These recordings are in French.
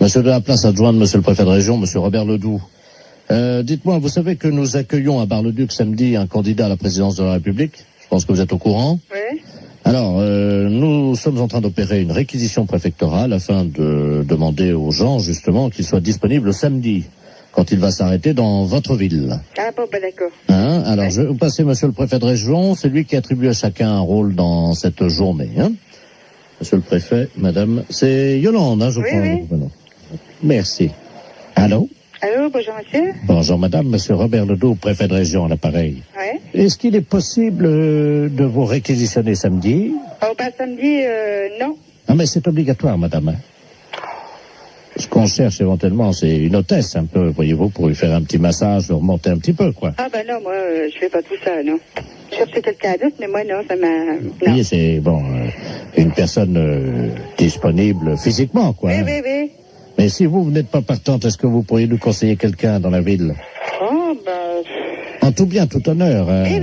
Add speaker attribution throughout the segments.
Speaker 1: Monsieur de la place adjoint de monsieur le préfet de région, monsieur Robert Ledoux. Dites-moi, vous savez que nous accueillons à Bar-le-Duc samedi un candidat à la présidence de la République? Je pense que vous êtes au courant.
Speaker 2: Oui.
Speaker 1: Alors, nous sommes en train d'opérer une réquisition préfectorale afin de demander aux gens, justement, qu'ils soient disponibles samedi, quand il va s'arrêter dans votre ville.
Speaker 2: Ah bon, bah d'accord.
Speaker 1: Alors, je vais vous passer monsieur le préfet de région, c'est lui qui attribue à chacun un rôle dans cette journée. Monsieur le préfet, madame, c'est Yolande, je crois.
Speaker 2: Oui.
Speaker 1: Merci. Allô?
Speaker 2: Allô, bonjour monsieur.
Speaker 1: Bonjour madame, monsieur Robert Ledoux, préfet de région à l'appareil.
Speaker 2: Oui.
Speaker 1: Est-ce qu'il est possible de vous réquisitionner samedi?
Speaker 2: Oh, bah samedi, non.
Speaker 1: Ah, mais c'est obligatoire, madame. Ce qu'on cherche éventuellement, c'est une hôtesse un peu, voyez-vous, pour lui faire un petit massage, le remonter un petit peu, quoi.
Speaker 2: Ah bah non, moi, je fais pas tout ça, non. Je cherchais quelqu'un d'autre, mais moi, non, ça m'a...
Speaker 1: Oui, c'est, une personne disponible physiquement, quoi.
Speaker 2: Oui.
Speaker 1: Mais si vous n'êtes pas partante, est-ce que vous pourriez nous conseiller quelqu'un dans la ville?
Speaker 2: Oh, bah...
Speaker 1: En tout bien, tout honneur.
Speaker 2: Oui,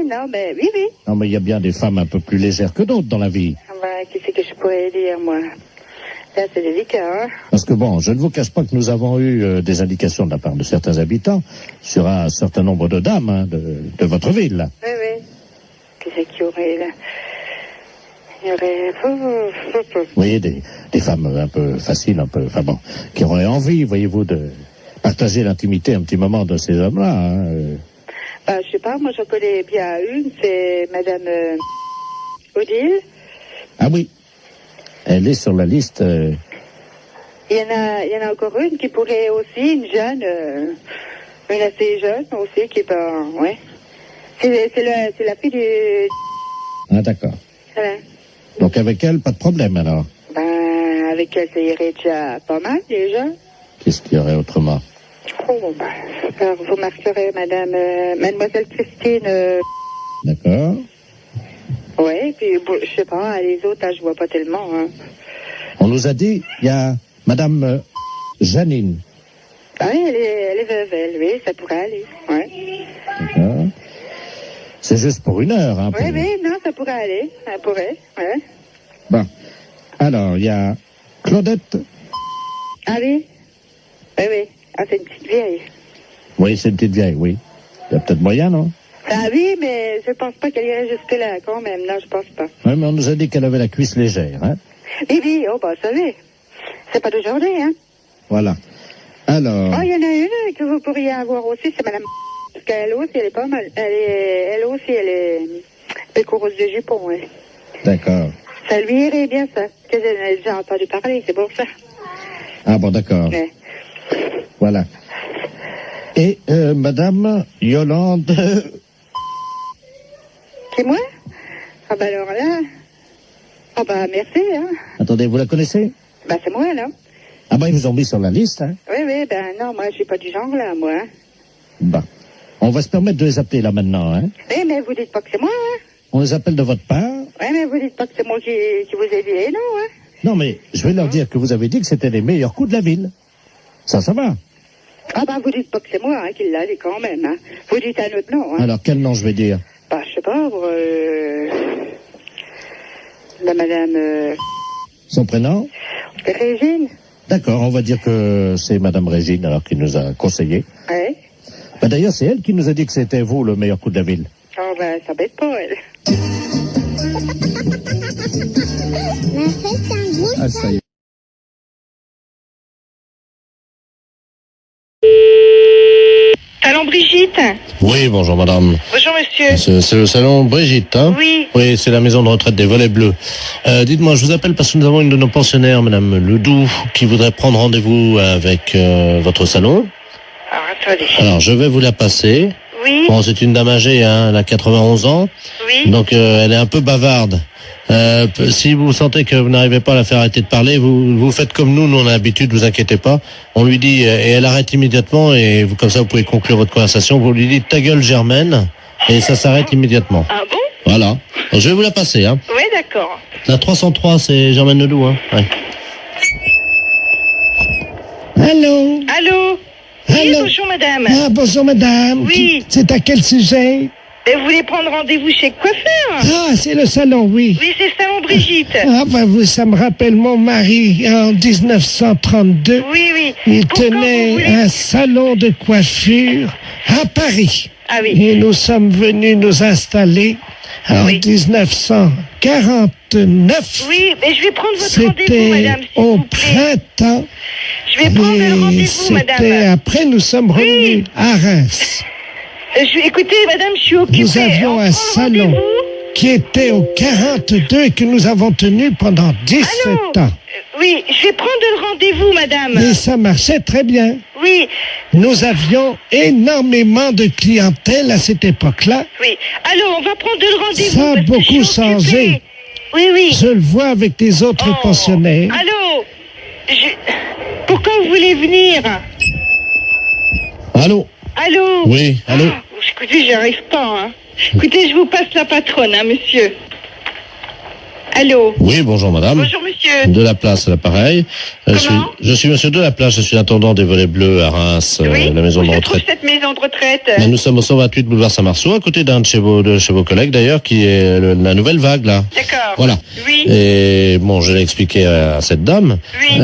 Speaker 2: non, mais oui.
Speaker 1: Non, mais il y a bien des femmes un peu plus légères que d'autres dans la vie.
Speaker 2: Ah bah, qu'est-ce que je pourrais dire, moi? Là, c'est délicat, hein.
Speaker 1: Parce que je ne vous cache pas que nous avons eu des indications de la part de certains habitants sur un certain nombre de dames de votre ville.
Speaker 2: Oui. Qu'est-ce qu'il y aurait, là? Il y aurait...
Speaker 1: Vous voyez, des femmes un peu faciles, qui auraient envie, voyez-vous, de partager l'intimité un petit moment de ces hommes-là.
Speaker 2: Bah, je sais pas, moi, je connais bien une, c'est madame Odile.
Speaker 1: Ah oui. Elle est sur la liste.
Speaker 2: Il y en a encore une qui pourrait aussi, une jeune, une assez jeune aussi, qui est pas, ouais. C'est la fille du...
Speaker 1: Ah, d'accord.
Speaker 2: Voilà.
Speaker 1: Donc avec elle, pas de problème alors.
Speaker 2: Ben, avec elle, ça irait déjà pas mal, déjà.
Speaker 1: Qu'est-ce qu'il y aurait autrement?
Speaker 2: Oh, ben, alors, vous marquerez mademoiselle Christine,
Speaker 1: D'accord.
Speaker 2: ouais, puis, bon, je sais pas, les autres, là, je vois pas tellement, hein.
Speaker 1: On nous a dit, il y a madame Janine.
Speaker 2: Ah oui, elle est veuve, elle, oui, ça pourrait aller, ouais.
Speaker 1: D'accord. C'est juste pour une heure, hein.
Speaker 2: Oui, non, ça pourrait aller, ça pourrait, ouais.
Speaker 1: Bon. Alors, il y a Claudette.
Speaker 2: Ah oui. Oui. Ah, c'est une petite vieille.
Speaker 1: Oui, c'est une petite vieille, oui. Il y a peut-être moyen, non?
Speaker 2: Ah oui, mais je pense pas qu'elle irait jusque-là, quand même. Non, je pense pas.
Speaker 1: Oui, mais on nous a dit qu'elle avait la cuisse légère, hein.
Speaker 2: Oui, oh, bah, vous savez. C'est pas d'aujourd'hui, hein.
Speaker 1: Voilà. Alors...
Speaker 2: Oh, il y en a une que vous pourriez avoir aussi, c'est madame... Parce qu'elle aussi, elle est pas mal. Elle est pécoureuse de jupon, oui.
Speaker 1: D'accord.
Speaker 2: Ça lui irait bien, ça. Qu'elle a déjà entendu parler, c'est pour ça.
Speaker 1: Ah bon, d'accord.
Speaker 2: Ouais.
Speaker 1: Voilà. Et madame Yolande...
Speaker 2: C'est moi? Ah bah alors là... Ah bah merci, hein.
Speaker 1: Attendez, vous la connaissez?
Speaker 2: Bah c'est moi, là.
Speaker 1: Ah bah ils vous ont mis sur la liste, hein.
Speaker 2: Oui, ben non, moi je suis pas du genre, là, moi. Hein.
Speaker 1: Bah, on va se permettre de les appeler là maintenant, hein.
Speaker 2: Oui, mais vous dites pas que c'est moi, hein.
Speaker 1: On les appelle de votre part.
Speaker 2: Oui, mais vous dites pas que c'est moi qui vous ai dit, non, hein.
Speaker 1: Non, mais je vais leur dire que vous avez dit que c'était les meilleurs coups de la ville. Ça va.
Speaker 2: Ah bah vous dites pas que c'est moi, hein, qui l'a dit quand même, hein. Vous dites un autre nom, hein.
Speaker 1: Alors, quel nom je vais dire?
Speaker 2: Bah, je sais pas, la madame...
Speaker 1: Son prénom?
Speaker 2: Régine.
Speaker 1: D'accord, on va dire que c'est madame Régine, alors, qui nous a conseillé.
Speaker 2: Ouais.
Speaker 1: Bah, d'ailleurs, c'est elle qui nous a dit que c'était vous, le meilleur coup de la ville.
Speaker 2: Oh, bah, ça bête pas, elle.
Speaker 1: Ah, ça y est.
Speaker 2: Salon Brigitte.
Speaker 1: Oui, bonjour madame.
Speaker 2: Bonjour monsieur.
Speaker 1: C'est le salon Brigitte, hein?
Speaker 2: Oui.
Speaker 1: Oui, c'est la maison de retraite des Volets Bleus. Dites-moi, je vous appelle parce que nous avons une de nos pensionnaires, madame Ledoux, qui voudrait prendre rendez-vous avec votre salon.
Speaker 2: Alors, attendez.
Speaker 1: Alors, je vais vous la passer.
Speaker 2: Oui.
Speaker 1: Bon, c'est une dame âgée, hein, elle a 91 ans.
Speaker 2: Oui.
Speaker 1: Donc, elle est un peu bavarde. Si vous sentez que vous n'arrivez pas à la faire arrêter de parler, vous faites comme nous on a l'habitude, vous inquiétez pas. On lui dit, et elle arrête immédiatement, et comme ça vous pouvez conclure votre conversation, vous lui dites ta gueule Germaine, et ça s'arrête immédiatement.
Speaker 2: Ah bon?
Speaker 1: Voilà. Alors, je vais vous la passer, hein.
Speaker 2: Oui, d'accord.
Speaker 1: La 303, c'est Germaine Ledoux, hein. Ouais.
Speaker 3: Allô?
Speaker 2: Allô? Oui,
Speaker 3: Allô?
Speaker 2: bonjour madame.
Speaker 3: Ah, bonjour madame.
Speaker 2: Oui.
Speaker 3: C'est à quel sujet?
Speaker 2: Et vous voulez prendre rendez-vous chez le coiffeur?
Speaker 3: Ah, c'est le salon, oui.
Speaker 2: Oui, c'est le salon Brigitte.
Speaker 3: Ah, bah, ça me rappelle mon mari en 1932.
Speaker 2: Oui.
Speaker 3: Il
Speaker 2: Pourquoi vous
Speaker 3: tenait
Speaker 2: voulez-
Speaker 3: un salon de coiffure à Paris.
Speaker 2: Ah oui.
Speaker 3: Et nous sommes venus nous installer en
Speaker 2: Oui.
Speaker 3: 1949.
Speaker 2: Oui, mais je vais prendre votre rendez-vous,
Speaker 3: C'était
Speaker 2: madame, s'il
Speaker 3: au
Speaker 2: vous plaît.
Speaker 3: printemps.
Speaker 2: Je vais prendre le
Speaker 3: Et
Speaker 2: rendez-vous,
Speaker 3: c'était
Speaker 2: madame.
Speaker 3: après, nous sommes revenus à Reims.
Speaker 2: Écoutez, madame, je suis occupée.
Speaker 3: Nous avions
Speaker 2: On
Speaker 3: un
Speaker 2: prend le
Speaker 3: salon
Speaker 2: rendez-vous?
Speaker 3: qui était au 42 et que nous avons tenu pendant 17
Speaker 2: Allô?
Speaker 3: ans.
Speaker 2: Oui, je vais prendre le rendez-vous, madame.
Speaker 3: Et ça marchait très bien.
Speaker 2: Oui,
Speaker 3: Nous avions énormément de clientèle à cette époque-là.
Speaker 2: oui. Allô, on va prendre le rendez-vous.
Speaker 3: Ça a
Speaker 2: parce que
Speaker 3: beaucoup
Speaker 2: je suis occupée.
Speaker 3: changé.
Speaker 2: Oui.
Speaker 3: Je le vois avec les autres
Speaker 2: Oh.
Speaker 3: pensionnaires.
Speaker 2: Allô? Pourquoi vous voulez venir?
Speaker 1: Allô?
Speaker 2: Allô?
Speaker 1: Oui, allô?
Speaker 2: Ah, écoutez, j'y arrive pas, hein. Écoutez, je vous passe la patronne, hein, monsieur. Allô?
Speaker 1: Oui, bonjour madame.
Speaker 2: Bonjour, monsieur.
Speaker 1: De la place à l'appareil.
Speaker 2: Comment
Speaker 1: Je suis monsieur de la place, je suis intendant des volets bleus à Reims,
Speaker 2: Oui,
Speaker 1: la maison
Speaker 2: où
Speaker 1: de
Speaker 2: se trouve
Speaker 1: retraite.
Speaker 2: cette maison de retraite?
Speaker 1: Mais nous sommes au 128 boulevard Saint-Marceau, à côté d'un de chez vos collègues d'ailleurs, qui est la nouvelle vague là.
Speaker 2: D'accord.
Speaker 1: Voilà.
Speaker 2: Oui.
Speaker 1: Et bon, je l'ai expliqué à cette dame.
Speaker 2: Oui.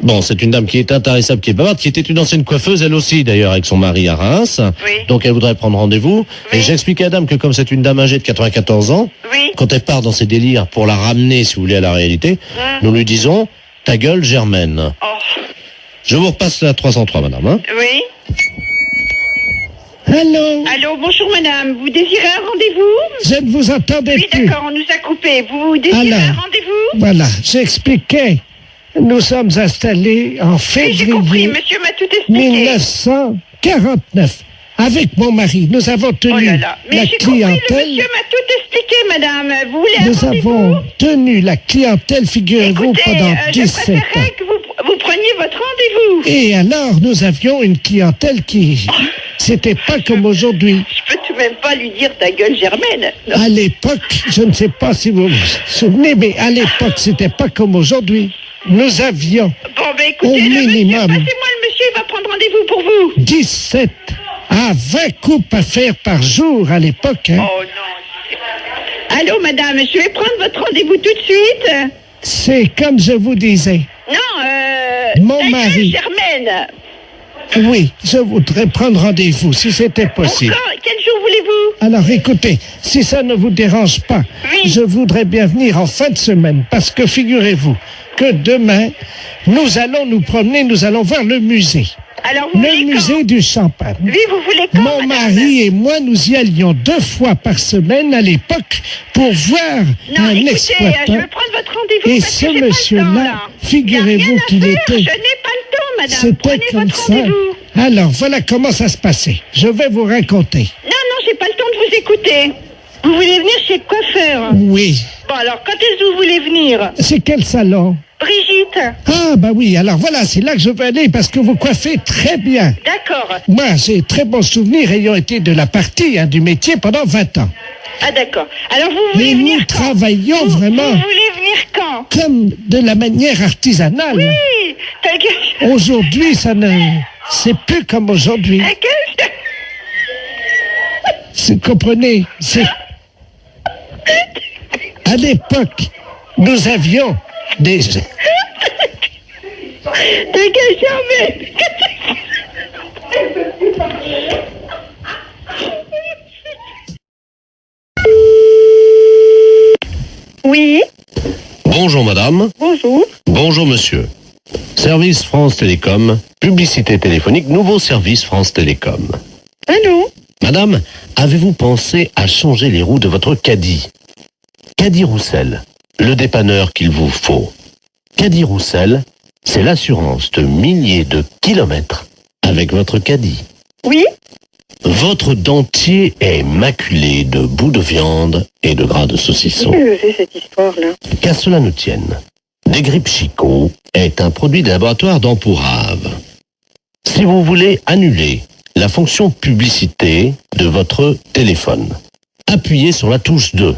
Speaker 1: Bon, c'est une dame qui est intarissable, qui est bavarde, qui était une ancienne coiffeuse, elle aussi d'ailleurs, avec son mari à Reims.
Speaker 2: Oui.
Speaker 1: Donc elle voudrait prendre rendez-vous.
Speaker 2: Oui.
Speaker 1: Et j'ai expliqué à la dame que comme c'est une dame âgée de 94 ans,
Speaker 2: Oui.
Speaker 1: quand elle part dans ses délires pour la ramener, si vous voulez, à la réalité, nous lui disons, ta gueule, Germaine.
Speaker 2: Oh.
Speaker 1: Je vous repasse la 303, madame. Hein.
Speaker 2: Oui.
Speaker 3: Allô?
Speaker 2: Allô, bonjour madame. Vous désirez un rendez-vous?
Speaker 3: Je ne vous entendais
Speaker 2: Oui,
Speaker 3: plus.
Speaker 2: d'accord, on nous a coupé. Vous désirez
Speaker 3: Alors.
Speaker 2: un rendez-vous?
Speaker 3: Voilà, j'expliquais. Nous sommes installés en
Speaker 2: Oui, j'ai compris.
Speaker 3: février
Speaker 2: Monsieur m'a tout expliqué.
Speaker 3: 1949. Avec mon mari, nous avons
Speaker 2: Oh
Speaker 3: tenu
Speaker 2: là là. Mais
Speaker 3: la
Speaker 2: j'ai compris, le
Speaker 3: clientèle.
Speaker 2: monsieur m'a tout expliqué, madame. Vous voulez un
Speaker 3: Nous
Speaker 2: rendez-vous?
Speaker 3: avons tenu la clientèle, figurez-vous,
Speaker 2: Écoutez,
Speaker 3: pendant
Speaker 2: je
Speaker 3: 17 ans.
Speaker 2: préférerais que vous preniez votre rendez-vous.
Speaker 3: Et alors, nous avions une clientèle qui... C'était pas comme aujourd'hui.
Speaker 2: Je peux tout de même pas lui dire ta gueule, Germaine. Non.
Speaker 3: À l'époque, je ne sais pas si vous vous souvenez, mais à l'époque, c'était pas comme aujourd'hui. Nous avions
Speaker 2: Bon, ben
Speaker 3: Au
Speaker 2: écoutez, le monsieur,
Speaker 3: minimum.
Speaker 2: passez-moi le monsieur, il va prendre rendez-vous pour vous.
Speaker 3: 17 à 20 coupes à faire par jour à l'époque. Hein.
Speaker 2: Oh non. Allô, madame, je vais prendre votre rendez-vous tout de suite.
Speaker 3: C'est comme je vous disais.
Speaker 2: Non,
Speaker 3: Mon
Speaker 2: ta gueule,
Speaker 3: mari.
Speaker 2: Germaine.
Speaker 3: Oui, je voudrais prendre rendez-vous si c'était possible.
Speaker 2: Pourquoi? Quel jour voulez-vous?
Speaker 3: Alors écoutez, si ça ne vous dérange pas,
Speaker 2: Oui.
Speaker 3: je voudrais bien venir en fin de semaine parce que figurez-vous que demain, nous allons nous promener, nous allons voir le musée.
Speaker 2: Alors, vous
Speaker 3: Le
Speaker 2: voulez
Speaker 3: musée du champagne.
Speaker 2: quand? Oui, vous voulez quand,
Speaker 3: Mon
Speaker 2: madame?
Speaker 3: mari et moi, nous y allions 2 fois par semaine à l'époque pour voir
Speaker 2: Non,
Speaker 3: un
Speaker 2: écoutez, je
Speaker 3: exploitant.
Speaker 2: vais prendre votre rendez-vous
Speaker 3: Et
Speaker 2: parce
Speaker 3: ce
Speaker 2: que j'ai pas le
Speaker 3: monsieur-là,
Speaker 2: temps, là.
Speaker 3: figurez-vous
Speaker 2: Y a rien à
Speaker 3: qu'il
Speaker 2: faire,
Speaker 3: était-
Speaker 2: Je n'ai pas le temps, madame.
Speaker 3: C'était
Speaker 2: Prenez
Speaker 3: comme
Speaker 2: votre
Speaker 3: ça.
Speaker 2: rendez-vous.
Speaker 3: Alors, voilà comment ça se passait. Je vais vous raconter.
Speaker 2: Non, j'ai pas le temps de vous écouter. Vous voulez venir chez le coiffeur?
Speaker 3: Oui.
Speaker 2: Bon, alors, quand est-ce que vous voulez venir?
Speaker 3: C'est quel salon?
Speaker 2: Brigitte.
Speaker 3: Ah, bah oui. Alors voilà, c'est là que je veux aller parce que vous coiffez très bien.
Speaker 2: D'accord.
Speaker 3: Moi, j'ai très bons souvenirs ayant été de la partie, du métier pendant 20 ans.
Speaker 2: Ah, d'accord. Alors, vous voulez
Speaker 3: Et
Speaker 2: venir
Speaker 3: nous
Speaker 2: quand?
Speaker 3: travaillons
Speaker 2: Vous
Speaker 3: vraiment
Speaker 2: voulez venir quand?
Speaker 3: comme de la manière artisanale.
Speaker 2: Oui, ta gueule.
Speaker 3: Aujourd'hui, ça ne... C'est plus comme aujourd'hui.
Speaker 2: Ta gueule.
Speaker 3: Vous comprenez? C'est... À l'époque, nous avions des...
Speaker 2: Ta gueule, jamais. Oui,
Speaker 1: Bonjour madame.
Speaker 2: bonjour.
Speaker 1: Bonjour monsieur. Service France Télécom, publicité téléphonique, nouveau service France Télécom.
Speaker 2: Allô?
Speaker 1: Madame, avez-vous pensé à changer les roues de votre caddie? Caddie Roussel, le dépanneur qu'il vous faut. Caddie Roussel, c'est l'assurance de milliers de kilomètres avec votre caddie.
Speaker 2: Oui?
Speaker 1: Votre dentier est maculé de bouts de viande et de gras de saucisson.
Speaker 2: C'est cette histoire-là.
Speaker 1: Qu'à cela ne tienne, Desgrippes Chicot est un produit de laboratoire d'Empourave. Si vous voulez annuler la fonction publicité de votre téléphone, appuyez sur la touche 2.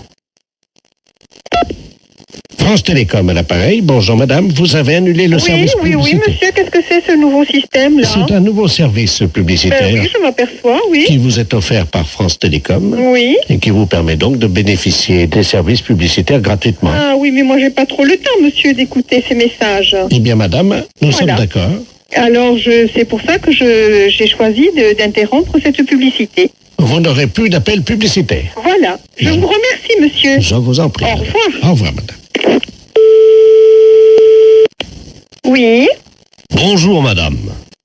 Speaker 3: France Télécom à l'appareil. Bonjour madame, vous avez annulé le service
Speaker 2: Oui,
Speaker 3: publicitaire.
Speaker 2: monsieur, qu'est-ce que c'est ce nouveau système-là?
Speaker 3: C'est un nouveau service publicitaire
Speaker 2: Oui, je m'aperçois, oui.
Speaker 3: qui vous est offert par France Télécom
Speaker 2: Oui.
Speaker 3: et qui vous permet donc de bénéficier des services publicitaires gratuitement.
Speaker 2: Ah oui, mais moi j'ai pas trop le temps, monsieur, d'écouter ces messages.
Speaker 3: Eh bien madame, nous sommes
Speaker 2: Voilà.
Speaker 3: d'accord.
Speaker 2: Alors, c'est pour ça que j'ai choisi d'interrompre cette publicité.
Speaker 3: Vous n'aurez plus d'appels publicitaires.
Speaker 2: Voilà. Je vous remercie, monsieur.
Speaker 3: Je vous en prie.
Speaker 2: Au
Speaker 3: madame.
Speaker 2: revoir.
Speaker 3: Au revoir madame.
Speaker 2: Oui,
Speaker 1: Bonjour madame.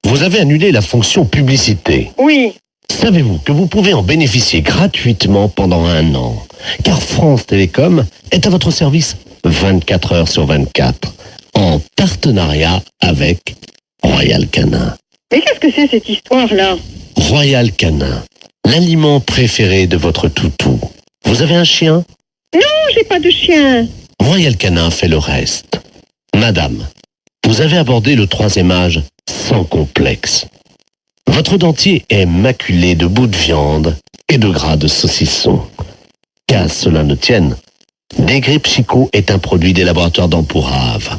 Speaker 1: Vous avez annulé la fonction publicité.
Speaker 2: oui.
Speaker 1: Savez-vous que vous pouvez en bénéficier gratuitement pendant 1 an? Car France Télécom est à votre service 24 heures sur 24, en partenariat avec Royal Canin.
Speaker 2: Mais qu'est-ce que c'est cette histoire-là?
Speaker 1: Royal Canin, l'aliment préféré de votre toutou. Vous avez un chien?
Speaker 2: Non, j'ai pas de chien.
Speaker 1: Royal Canin fait le reste. Madame, vous avez abordé le 3e âge sans complexe. Votre dentier est maculé de bouts de viande et de gras de saucisson. Qu'à cela ne tienne, Degripsico est un produit des laboratoires d'Empourave.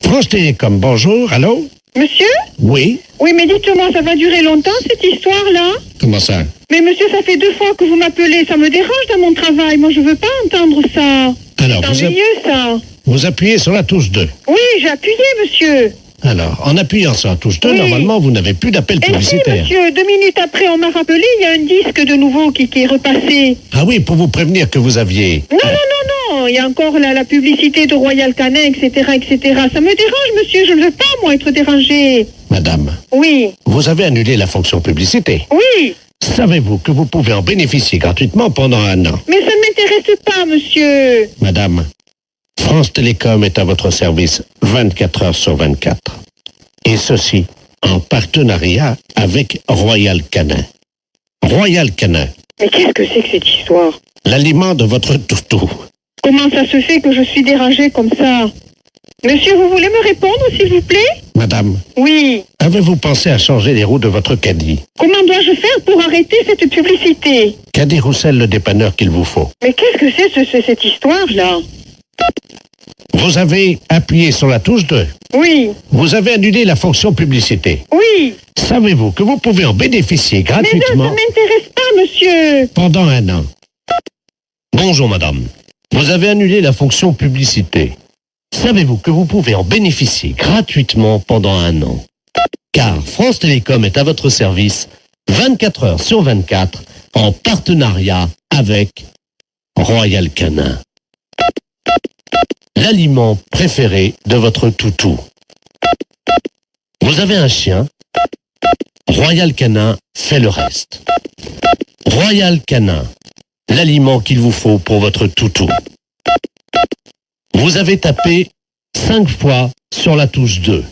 Speaker 3: France Télécom, bonjour, allô?
Speaker 2: Monsieur?
Speaker 3: Oui?
Speaker 2: Oui, mais dites-moi, ça va durer longtemps cette histoire-là?
Speaker 3: Comment ça?
Speaker 2: Mais monsieur, ça fait 2 fois que vous m'appelez, ça me dérange dans mon travail. Moi, je veux pas entendre ça.
Speaker 3: Alors,
Speaker 2: C'est ennuyeux, ça.
Speaker 3: vous appuyez sur la touche 2.
Speaker 2: Oui, j'ai appuyé, monsieur.
Speaker 3: Alors, en appuyant sur la touche 2,
Speaker 2: Oui.
Speaker 3: normalement, vous n'avez plus d'appel
Speaker 2: Et si,
Speaker 3: publicitaire.
Speaker 2: monsieur, 2 minutes après, on m'a rappelé, il y a un disque de nouveau qui est repassé.
Speaker 3: Ah oui, pour vous prévenir que vous aviez...
Speaker 2: Non, non, non, non, il y a encore la publicité de Royal Canin, etc., etc. Ça me dérange, monsieur, je ne veux pas, moi, être dérangé.
Speaker 3: Madame,
Speaker 2: Oui,
Speaker 3: vous avez annulé la fonction publicité.
Speaker 2: oui,
Speaker 3: Savez-vous que vous pouvez en bénéficier gratuitement pendant 1 an?
Speaker 2: mais ça ne m'intéresse pas, monsieur.
Speaker 3: Madame, France Télécom est à votre service 24 heures sur 24. Et ceci en partenariat avec Royal Canin. Royal Canin,
Speaker 2: Mais qu'est-ce que c'est que cette histoire?
Speaker 3: l'aliment de votre toutou.
Speaker 2: Comment ça se fait que je suis dérangée comme ça? Monsieur, vous voulez me répondre, s'il vous plaît?
Speaker 3: Madame,
Speaker 2: Oui.
Speaker 3: avez-vous pensé à changer les roues de votre caddie?
Speaker 2: Comment dois-je faire pour arrêter cette publicité?
Speaker 3: Caddie Roussel, le dépanneur qu'il vous faut.
Speaker 2: Mais qu'est-ce que c'est cette histoire-là?
Speaker 3: Vous avez appuyé sur la touche 2.
Speaker 2: Oui,
Speaker 3: Vous avez annulé la fonction publicité.
Speaker 2: oui.
Speaker 3: Savez-vous que vous pouvez en bénéficier
Speaker 2: Mais ça
Speaker 3: gratuitement
Speaker 2: m'intéresse pas, monsieur.
Speaker 3: pendant 1 an?
Speaker 1: Bonjour madame. Vous avez annulé la fonction publicité. Savez-vous que vous pouvez en bénéficier gratuitement pendant 1 an? Car France Télécom est à votre service 24 heures sur 24 en partenariat avec Royal Canin. L'aliment préféré de votre toutou. Vous avez un chien? Royal Canin fait le reste. Royal Canin, l'aliment qu'il vous faut pour votre toutou. Vous avez tapé 5 fois sur la touche 2.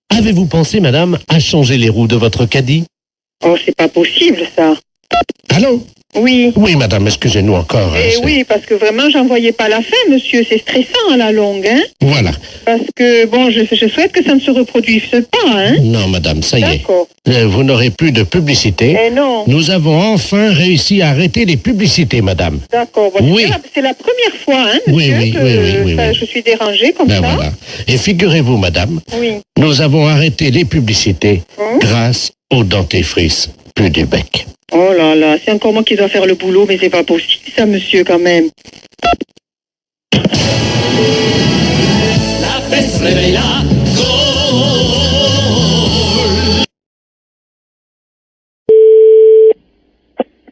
Speaker 1: Avez-vous pensé, madame, à changer les roues de votre caddie?
Speaker 2: Oh, c'est pas possible, ça.
Speaker 3: Allô?
Speaker 2: Oui.
Speaker 3: Oui, madame, excusez-nous encore. hein,
Speaker 2: Eh
Speaker 3: c'est-
Speaker 2: oui, parce que vraiment, j'en voyais pas la fin, monsieur. C'est stressant à la longue, hein.
Speaker 3: Voilà.
Speaker 2: Parce que, bon, je souhaite que ça ne se reproduise pas, hein.
Speaker 3: Non, madame, ça y est.
Speaker 2: D'accord.
Speaker 3: Vous n'aurez plus de publicité.
Speaker 2: Eh non.
Speaker 3: Nous avons enfin réussi à arrêter les publicités, madame.
Speaker 2: D'accord. Bon,
Speaker 3: Oui.
Speaker 2: c'est la première fois, hein,
Speaker 3: Oui,
Speaker 2: monsieur,
Speaker 3: oui,
Speaker 2: que
Speaker 3: oui,
Speaker 2: ça,
Speaker 3: oui.
Speaker 2: je suis dérangée comme
Speaker 3: Ben
Speaker 2: ça.
Speaker 3: voilà. Et figurez-vous, madame,
Speaker 2: Oui.
Speaker 3: nous avons arrêté les publicités
Speaker 2: Hein?
Speaker 3: grâce au dentifrice plus du bec.
Speaker 2: Oh là là, c'est encore moi qui dois faire le boulot, mais c'est pas possible, ça, monsieur, quand même.
Speaker 4: La fesse réveille la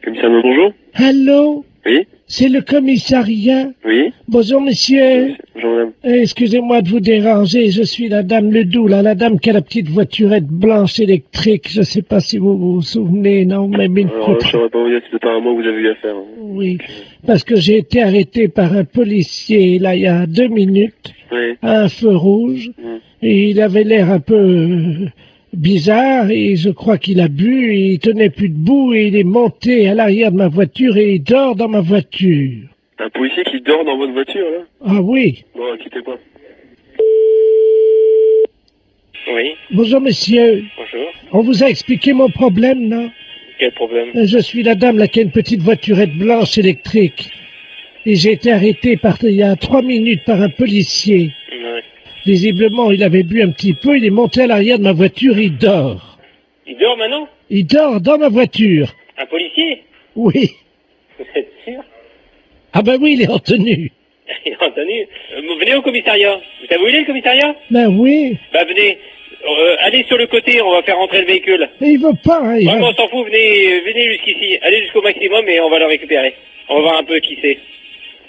Speaker 5: Commissaire, bonjour.
Speaker 3: Allô?
Speaker 5: Oui,
Speaker 3: C'est le commissariat.
Speaker 5: oui.
Speaker 3: Bonjour, monsieur.
Speaker 5: Bonjour, madame.
Speaker 3: Excusez-moi de vous déranger, je suis la dame Ledoux, là, la dame qui a la petite voiturette blanche électrique. Je sais pas si vous vous souvenez, non, mais une
Speaker 5: Alors,
Speaker 3: photo.
Speaker 5: je ne saurais pas vous dire si c'est pas à moi que vous avez eu affaire. Hein.
Speaker 3: Oui, parce que j'ai été arrêté par un policier, là, il y a 2 minutes,
Speaker 5: Oui.
Speaker 3: à un feu rouge, et il avait l'air un peu bizarre, et je crois qu'il a bu, et il tenait plus debout, et il est monté à l'arrière de ma voiture, et il dort dans ma voiture.
Speaker 5: Un policier qui dort dans votre voiture, là?
Speaker 3: Ah oui.
Speaker 5: Bon, quittez pas. Oui,
Speaker 3: Bonjour, monsieur.
Speaker 5: bonjour.
Speaker 3: On vous a expliqué mon problème, non?
Speaker 5: Quel problème?
Speaker 3: Je suis la dame là qui a une petite voiturette blanche électrique. Et j'ai été arrêté il y a 3 minutes par un policier.
Speaker 5: Ouais.
Speaker 3: Visiblement, il avait bu un petit peu, il est monté à l'arrière de ma voiture, il dort.
Speaker 5: Il dort maintenant?
Speaker 3: Il dort dans ma voiture.
Speaker 5: Un policier?
Speaker 3: Oui.
Speaker 5: Vous êtes sûr?
Speaker 3: Ah ben oui, il est en tenue.
Speaker 5: Il est en tenue. Venez au commissariat. Vous savez où il est, le commissariat?
Speaker 3: Ben oui.
Speaker 5: Bah venez. Allez sur le côté, on va faire rentrer le véhicule.
Speaker 3: Et il veut pas, hein,
Speaker 5: Vraiment, on s'en fout, venez jusqu'ici. Allez jusqu'au maximum et on va le récupérer. On va voir un peu qui c'est.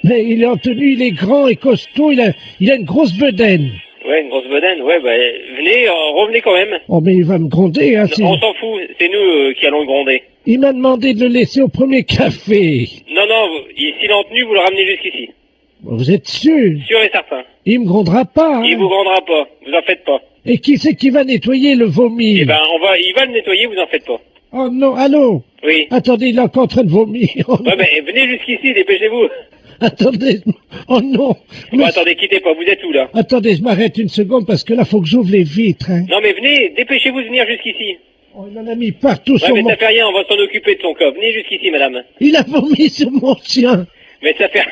Speaker 3: Mais il est en tenue, il est grand et costaud, il a une grosse bedaine.
Speaker 5: Ouais, une grosse bedaine. Ouais, bah venez, revenez quand même.
Speaker 3: Oh mais il va me gronder, hein.
Speaker 5: On s'en fout, c'est nous qui allons le gronder.
Speaker 3: Il m'a demandé de le laisser au premier café.
Speaker 5: Non, s'il est en tenue, vous le ramenez jusqu'ici.
Speaker 3: Vous êtes sûr?
Speaker 5: Sûr et certain.
Speaker 3: Il me grondera pas, hein.
Speaker 5: Il vous grondera pas, vous en faites pas.
Speaker 3: Et qui c'est qui va nettoyer le vomi?
Speaker 5: Eh ben, il va le nettoyer, vous en faites pas.
Speaker 3: Oh non, allô?
Speaker 5: Oui.
Speaker 3: Attendez, il est encore en train de vomir. Oh,
Speaker 5: Ouais, mais venez jusqu'ici, dépêchez-vous.
Speaker 3: attendez, oh non.
Speaker 5: Bon, attendez, quittez pas, vous êtes où, là?
Speaker 3: Attendez, je m'arrête une seconde parce que là, faut que j'ouvre les vitres, hein.
Speaker 5: Non, mais venez, dépêchez-vous de venir jusqu'ici.
Speaker 3: Oh, il en a mis partout
Speaker 5: Ouais,
Speaker 3: sur
Speaker 5: mais
Speaker 3: mon...
Speaker 5: ça fait rien, on va s'en occuper de son cas. Venez jusqu'ici, madame.
Speaker 3: Il a vomi sur mon chien.
Speaker 5: Mais ça fait...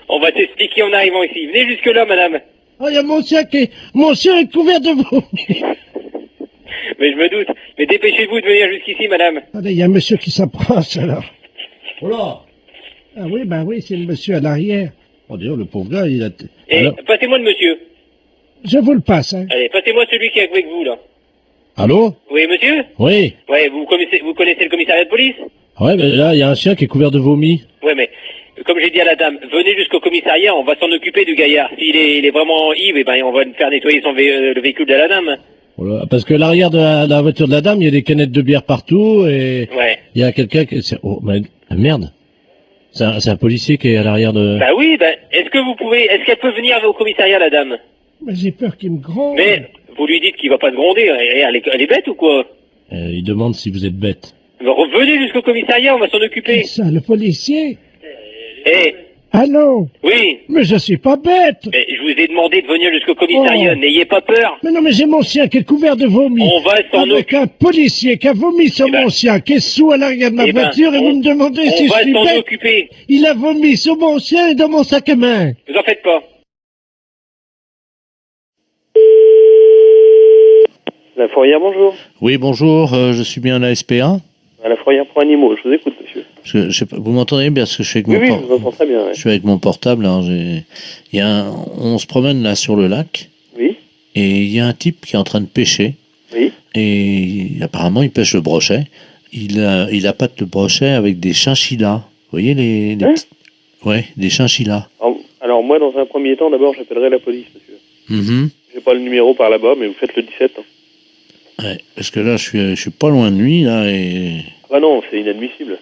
Speaker 5: On va t'expliquer en arrivant ici. Venez jusque-là, madame.
Speaker 3: Oh, il y a mon chien mon chien est couvert de vomi.
Speaker 5: Mais je me doute. Mais dépêchez-vous de venir jusqu'ici, madame.
Speaker 3: Attendez, il y a un monsieur qui s'approche, alors. Oh là. Ah oui, ben oui, c'est le monsieur à l'arrière.
Speaker 4: Oh, d'ailleurs, le pauvre gars, il a...
Speaker 5: Et
Speaker 4: Alors...
Speaker 5: passez-moi le monsieur.
Speaker 3: Je vous le passe, hein.
Speaker 5: Allez, passez-moi celui qui est avec vous, là.
Speaker 4: Allô?
Speaker 5: Oui, monsieur?
Speaker 4: Oui.
Speaker 5: Ouais, vous connaissez le commissariat de police?
Speaker 4: Ouais, mais là, il y a un chien qui est couvert de vomi.
Speaker 5: Ouais, mais comme j'ai dit à la dame, venez jusqu'au commissariat, on va s'en occuper du gaillard. S'il est, il est vraiment ivre, eh ben, on va faire nettoyer le véhicule de la dame.
Speaker 4: Voilà, parce que l'arrière de la voiture de la dame, il y a des canettes de bière partout et
Speaker 5: Ouais.
Speaker 4: il y a quelqu'un qui... Oh, mais merde. C'est un policier qui est à l'arrière de...
Speaker 5: Bah oui, est-ce qu'elle peut venir au commissariat, la dame?
Speaker 3: Mais j'ai peur qu'il me gronde.
Speaker 5: Mais, vous lui dites qu'il va pas se gronder, elle est bête ou quoi?
Speaker 4: Il demande si vous êtes bête.
Speaker 5: Venez jusqu'au commissariat, on va s'en occuper.
Speaker 3: C'est ça, le policier.
Speaker 5: Eh,
Speaker 3: Allô?
Speaker 5: oui,
Speaker 3: Mais je suis pas bête.
Speaker 5: mais je vous ai demandé de venir jusqu'au commissariat,
Speaker 3: Oh.
Speaker 5: n'ayez pas peur.
Speaker 3: Mais non, mais j'ai mon chien qui est couvert de vomi.
Speaker 5: On va s'en
Speaker 3: Avec un policier qui a vomi sur
Speaker 5: Eh ben.
Speaker 3: mon chien, qui est sous à l'arrière de ma
Speaker 5: Eh ben,
Speaker 3: voiture, et vous me demandez si
Speaker 5: On
Speaker 3: je
Speaker 5: va
Speaker 3: suis
Speaker 5: s'en
Speaker 3: bête.
Speaker 5: occuper,
Speaker 3: Il a vomi sur mon chien et dans mon sac à main.
Speaker 5: vous en faites pas. La fourrière, bonjour.
Speaker 1: Oui, bonjour, je suis bien à la SPA.
Speaker 5: À la fourrière pour animaux, je vous écoute, monsieur.
Speaker 1: Parce que, je sais pas, vous m'entendez bien parce que je suis avec
Speaker 5: Oui,
Speaker 1: mon
Speaker 5: oui,
Speaker 1: por-
Speaker 5: je vous entends très bien. Ouais.
Speaker 1: je suis avec mon portable. Alors on se promène là sur le lac
Speaker 5: Oui,
Speaker 1: et il y a un type qui est en train de pêcher
Speaker 5: oui.
Speaker 1: et apparemment il pêche le brochet. Il appâte le brochet avec des chinchillas. Vous voyez les
Speaker 5: Hein
Speaker 1: petits... Ouais, des chinchillas.
Speaker 5: Alors moi, dans un premier temps, d'abord, j'appellerai la police, monsieur.
Speaker 1: Mhm.
Speaker 5: J'ai pas le numéro par là-bas, mais vous faites le 17. Hein.
Speaker 1: Ouais, parce que là je suis pas loin de lui là et
Speaker 5: Ah non, c'est inadmissible.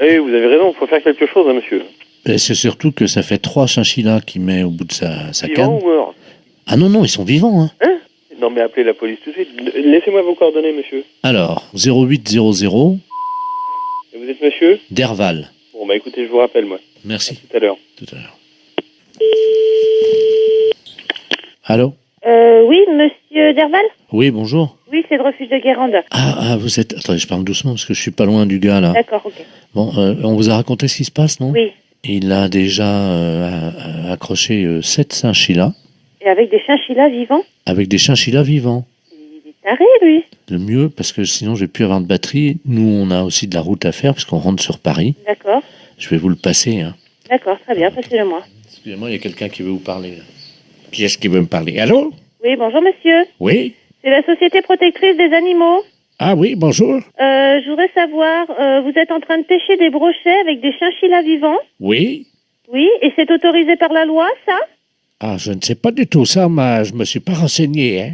Speaker 5: Oui, vous avez raison, il faut faire quelque chose, hein, monsieur.
Speaker 1: c'est surtout que ça fait 3 chinchillas qu'il met au bout de sa
Speaker 5: Vivant
Speaker 1: canne.
Speaker 5: ou mort?
Speaker 1: Ah non, ils sont vivants. Hein.
Speaker 5: Hein? Non, mais appelez la police tout de suite. Laissez-moi vos coordonnées, monsieur.
Speaker 1: Alors, 0800
Speaker 5: Et vous êtes monsieur?
Speaker 1: Derval.
Speaker 5: Bon, bah écoutez, je vous rappelle, moi.
Speaker 1: Merci.
Speaker 5: Tout à l'heure.
Speaker 1: Tout à l'heure. Allô?
Speaker 6: Oui, monsieur Derval?
Speaker 1: Oui, bonjour.
Speaker 6: Oui, c'est le refuge de Guérande.
Speaker 1: Vous êtes... Attendez, je parle doucement parce que je suis pas loin du gars, là.
Speaker 6: D'accord, ok.
Speaker 1: Bon, on vous a raconté ce qui se passe, non?
Speaker 6: Oui.
Speaker 1: Il a déjà accroché 7 chinchillas
Speaker 6: Et avec des chinchillas vivants?
Speaker 1: avec des chinchillas vivants.
Speaker 6: Il est taré, lui.
Speaker 1: Le mieux, parce que sinon je vais plus avoir de batterie. Nous, on a aussi de la route à faire puisqu'on rentre sur Paris.
Speaker 6: D'accord.
Speaker 1: Je vais vous le passer. Hein.
Speaker 6: D'accord, très bien, passez-le-moi.
Speaker 1: Excusez-moi, il y a quelqu'un qui veut vous parler. Là. Qui est-ce qui veut me parler? Allô?
Speaker 6: Oui, bonjour, monsieur.
Speaker 1: Oui?
Speaker 6: C'est la Société Protectrice des Animaux.
Speaker 1: Ah oui, bonjour.
Speaker 6: Je voudrais savoir, vous êtes en train de pêcher des brochets avec des chinchillas vivants?
Speaker 1: Oui?
Speaker 6: Oui, et c'est autorisé par la loi, ça?
Speaker 1: Ah, je ne sais pas du tout ça, mais je me suis pas renseigné, hein.